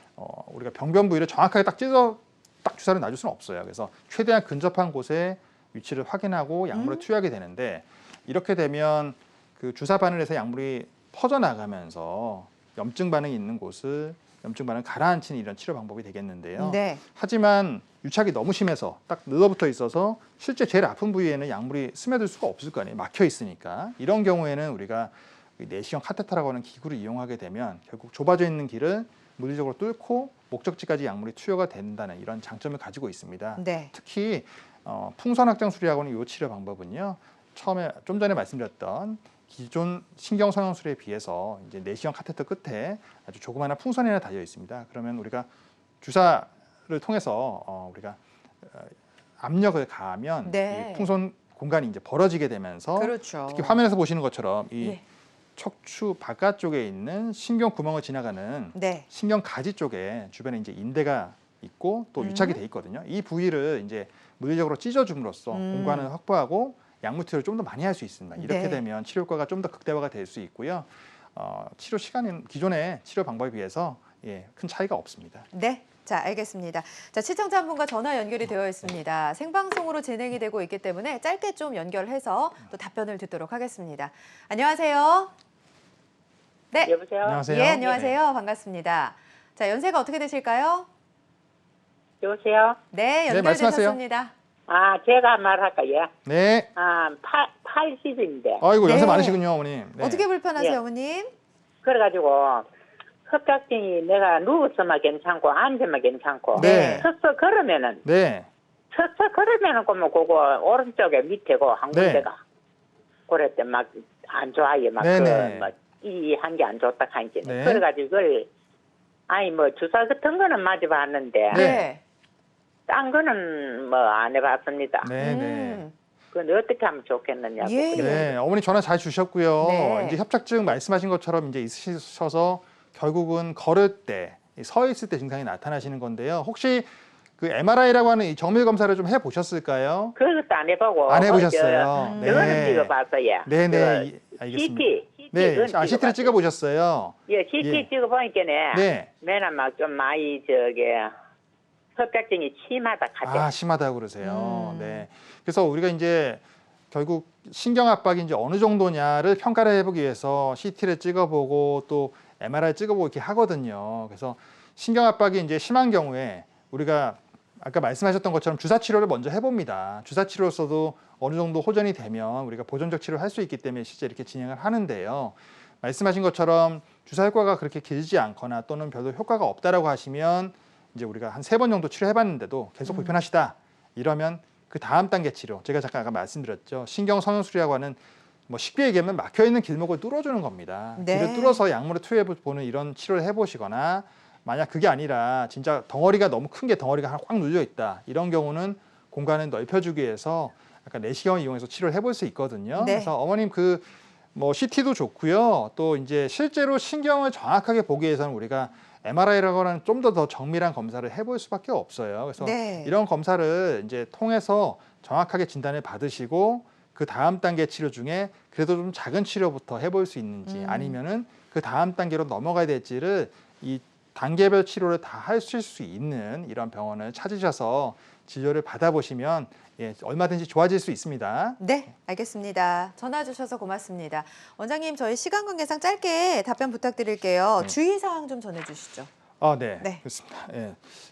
우리가 병변 부위를 정확하게 딱 찢어 딱 주사를 놔줄 수는 없어요. 그래서 최대한 근접한 곳에 위치를 확인하고 약물을 투여하게 되는데 이렇게 되면 그 주사 바늘에서 약물이 퍼져나가면서 염증 반응이 있는 곳을 염증 반응을 가라앉히는 이런 치료 방법이 되겠는데요. 네. 하지만 유착이 너무 심해서 딱 늘어붙어 있어서 실제 제일 아픈 부위에는 약물이 스며들 수가 없을 거 아니에요. 막혀 있으니까. 이런 경우에는 우리가 내시경 카테터라고 하는 기구를 이용하게 되면 결국 좁아져 있는 길을 물리적으로 뚫고 목적지까지 약물이 투여가 된다는 이런 장점을 가지고 있습니다. 네. 특히 풍선확장술이라고 하는 이 치료 방법은요. 처음에 좀 전에 말씀드렸던 기존 신경 성형술에 비해서 이제 내시경 카테터 끝에 아주 조그마한 풍선이 하나 달려 있습니다. 그러면 우리가 주사를 통해서 우리가 압력을 가하면 네. 이 풍선 공간이 이제 벌어지게 되면서 그렇죠. 특히 화면에서 보시는 것처럼 이 예. 척추 바깥쪽에 있는 신경 구멍을 지나가는 네. 신경 가지 쪽에 주변에 이제 인대가 있고 또 유착이 돼 있거든요. 이 부위를 이제 물리적으로 찢어줌으로써 공간을 확보하고 약물 투여를 좀 더 많이 할 수 있습니다. 이렇게 네. 되면 치료 효과가 좀 더 극대화가 될 수 있고요. 치료 시간은 기존의 치료 방법에 비해서 큰 차이가 없습니다. 네. 자, 알겠습니다. 자, 시청자 한 분과 전화 연결이 되어 있습니다. 생방송으로 진행이 되고 있기 때문에 짧게 좀 연결해서 또 답변을 듣도록 하겠습니다. 안녕하세요. 네. 여보세요? 안녕하세요. 예, 안녕하세요. 반갑습니다. 자, 연세가 어떻게 되실까요? 여보세요? 네, 네, 말씀하세요. 연결되셨습니다. 아, 제가 말할까요? 네. 아, 80인데. 아이고 연세 네. 많으시군요, 어머님. 네. 어떻게 불편하세요, 예. 어머님? 그래가지고 협착증이 내가 누워서만 괜찮고 앉으면 괜찮고 네. 서서 걸으면은 네. 서서 걸으면은 그러면 그거 오른쪽에 밑에고 한 네. 군데가 그럴 때 막 안 좋아요. 막 네네. 이 한 게 안 좋다 하니까 네. 그래가지고 그걸 아니 뭐 주사 같은 거는 맞아봤는데 네. 딴 거는 뭐 안 해봤습니다. 네, 네. 그건 어떻게 하면 좋겠느냐고. 예. 그래서 네, 어머니 전화 잘 주셨고요. 네. 이제 협착증 말씀하신 것처럼 이제 있으셔서 결국은 걸을 때, 서 있을 때 증상이 나타나시는 건데요. 혹시 그 MRI라고 하는 이 정밀 검사를 좀 해보셨을까요? 그것도 안 해보고 안 해보셨어요. 저거는 찍어봤어요. 네, 네, 알겠습니다. CT 네, 그건 CT를 찍어봤어요. 찍어보셨어요. 예, CT 예. 찍어보니까네. 네. 맨날 막 좀 많이 협착증이 심하다 하죠. 아, 심하다고 그러세요. 음. 네. 그래서 우리가 이제 결국 신경 압박이 이제 어느 정도냐를 평가를 해보기 위해서 CT를 찍어보고 또 MRI 찍어보고 이렇게 하거든요. 그래서 신경 압박이 이제 심한 경우에 우리가 아까 말씀하셨던 것처럼 주사 치료를 먼저 해봅니다. 주사 치료로서도 어느 정도 호전이 되면 우리가 보존적 치료를 할 수 있기 때문에 실제 이렇게 진행을 하는데요. 말씀하신 것처럼 주사 효과가 그렇게 길지 않거나 또는 별로 효과가 없다라고 하시면 이제 우리가 한 3번 정도 치료해봤는데도 계속 불편하시다 이러면 그 다음 단계 치료, 제가 잠깐 아까 말씀드렸죠. 신경 성형술이라고 하는 뭐 쉽게 얘기하면 막혀 있는 길목을 뚫어주는 겁니다. 네. 길을 뚫어서 약물을 투여해 보는 이런 치료를 해보시거나 만약 그게 아니라 진짜 덩어리가 너무 큰 게 덩어리가 꽉 눌려 있다 이런 경우는 공간을 넓혀주기 위해서 약간 내시경을 이용해서 치료를 해볼 수 있거든요. 네. 그래서 어머님 그 뭐 CT도 좋고요. 또 이제 실제로 신경을 정확하게 보기 위해서는 우리가 MRI라고 하는 좀 더 정밀한 검사를 해볼 수밖에 없어요. 그래서 네. 이런 검사를 이제 통해서 정확하게 진단을 받으시고 그 다음 단계 치료 중에 그래도 좀 작은 치료부터 해볼 수 있는지 아니면은 그 다음 단계로 넘어가야 될지를 이 단계별 치료를 다 하실 수 있는 이런 병원을 찾으셔서 진료를 받아보시면 얼마든지 좋아질 수 있습니다. 네, 알겠습니다. 전화 주셔서 고맙습니다. 원장님, 저희 시간 관계상 짧게 답변 부탁드릴게요. 네. 주의사항 좀 전해주시죠. 네, 네. 그렇습니다.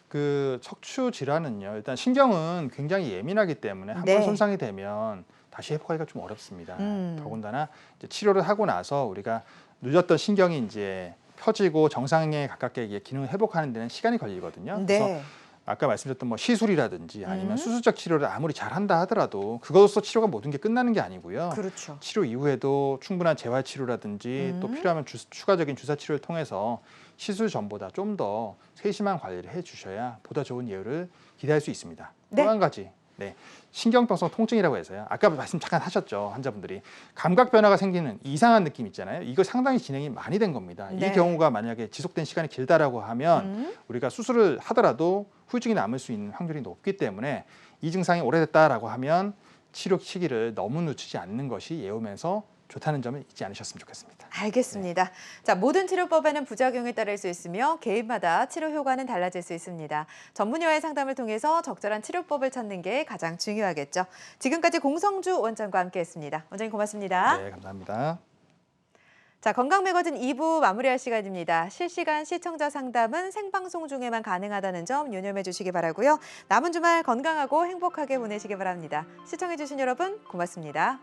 그 척추 질환은요. 일단 신경은 굉장히 예민하기 때문에 한 번 네. 손상이 되면 다시 회복하기가 좀 어렵습니다. 음. 더군다나 이제 치료를 하고 나서 우리가 눌렸던 신경이 이제 펴지고 정상에 가깝게 기능을 회복하는 데는 시간이 걸리거든요. 그래서 네. 아까 말씀드렸던 뭐 시술이라든지 아니면 수술적 치료를 아무리 잘한다 하더라도 그것으로서 치료가 모든 게 끝나는 게 아니고요. 그렇죠. 치료 이후에도 충분한 재활 치료라든지 또 필요하면 추가적인 주사 치료를 통해서 시술 전보다 좀 더 세심한 관리를 해주셔야 보다 좋은 예후를 기대할 수 있습니다. 네. 또 한 가지 네, 신경통성 통증이라고 해서요. 아까 말씀 잠깐 하셨죠. 환자분들이 감각 변화가 생기는 이상한 느낌 있잖아요. 이거 상당히 진행이 많이 된 겁니다. 네. 이 경우가 만약에 지속된 시간이 길다라고 하면 우리가 수술을 하더라도 후유증이 남을 수 있는 확률이 높기 때문에 이 증상이 오래됐다라고 하면 치료 시기를 너무 늦추지 않는 것이 예후면서 좋다는 점을 잊지 않으셨으면 좋겠습니다. 알겠습니다. 자, 모든 치료법에는 부작용이 따를 수 있으며 개인마다 치료 효과는 달라질 수 있습니다. 전문의와의 상담을 통해서 적절한 치료법을 찾는 게 가장 중요하겠죠. 지금까지 공성주 원장과 함께했습니다. 원장님 고맙습니다. 네, 감사합니다. 자, 건강매거진 2부 마무리할 시간입니다. 실시간 시청자 상담은 생방송 중에만 가능하다는 점 유념해 주시기 바라고요. 남은 주말 건강하고 행복하게 보내시기 바랍니다. 시청해 주신 여러분 고맙습니다.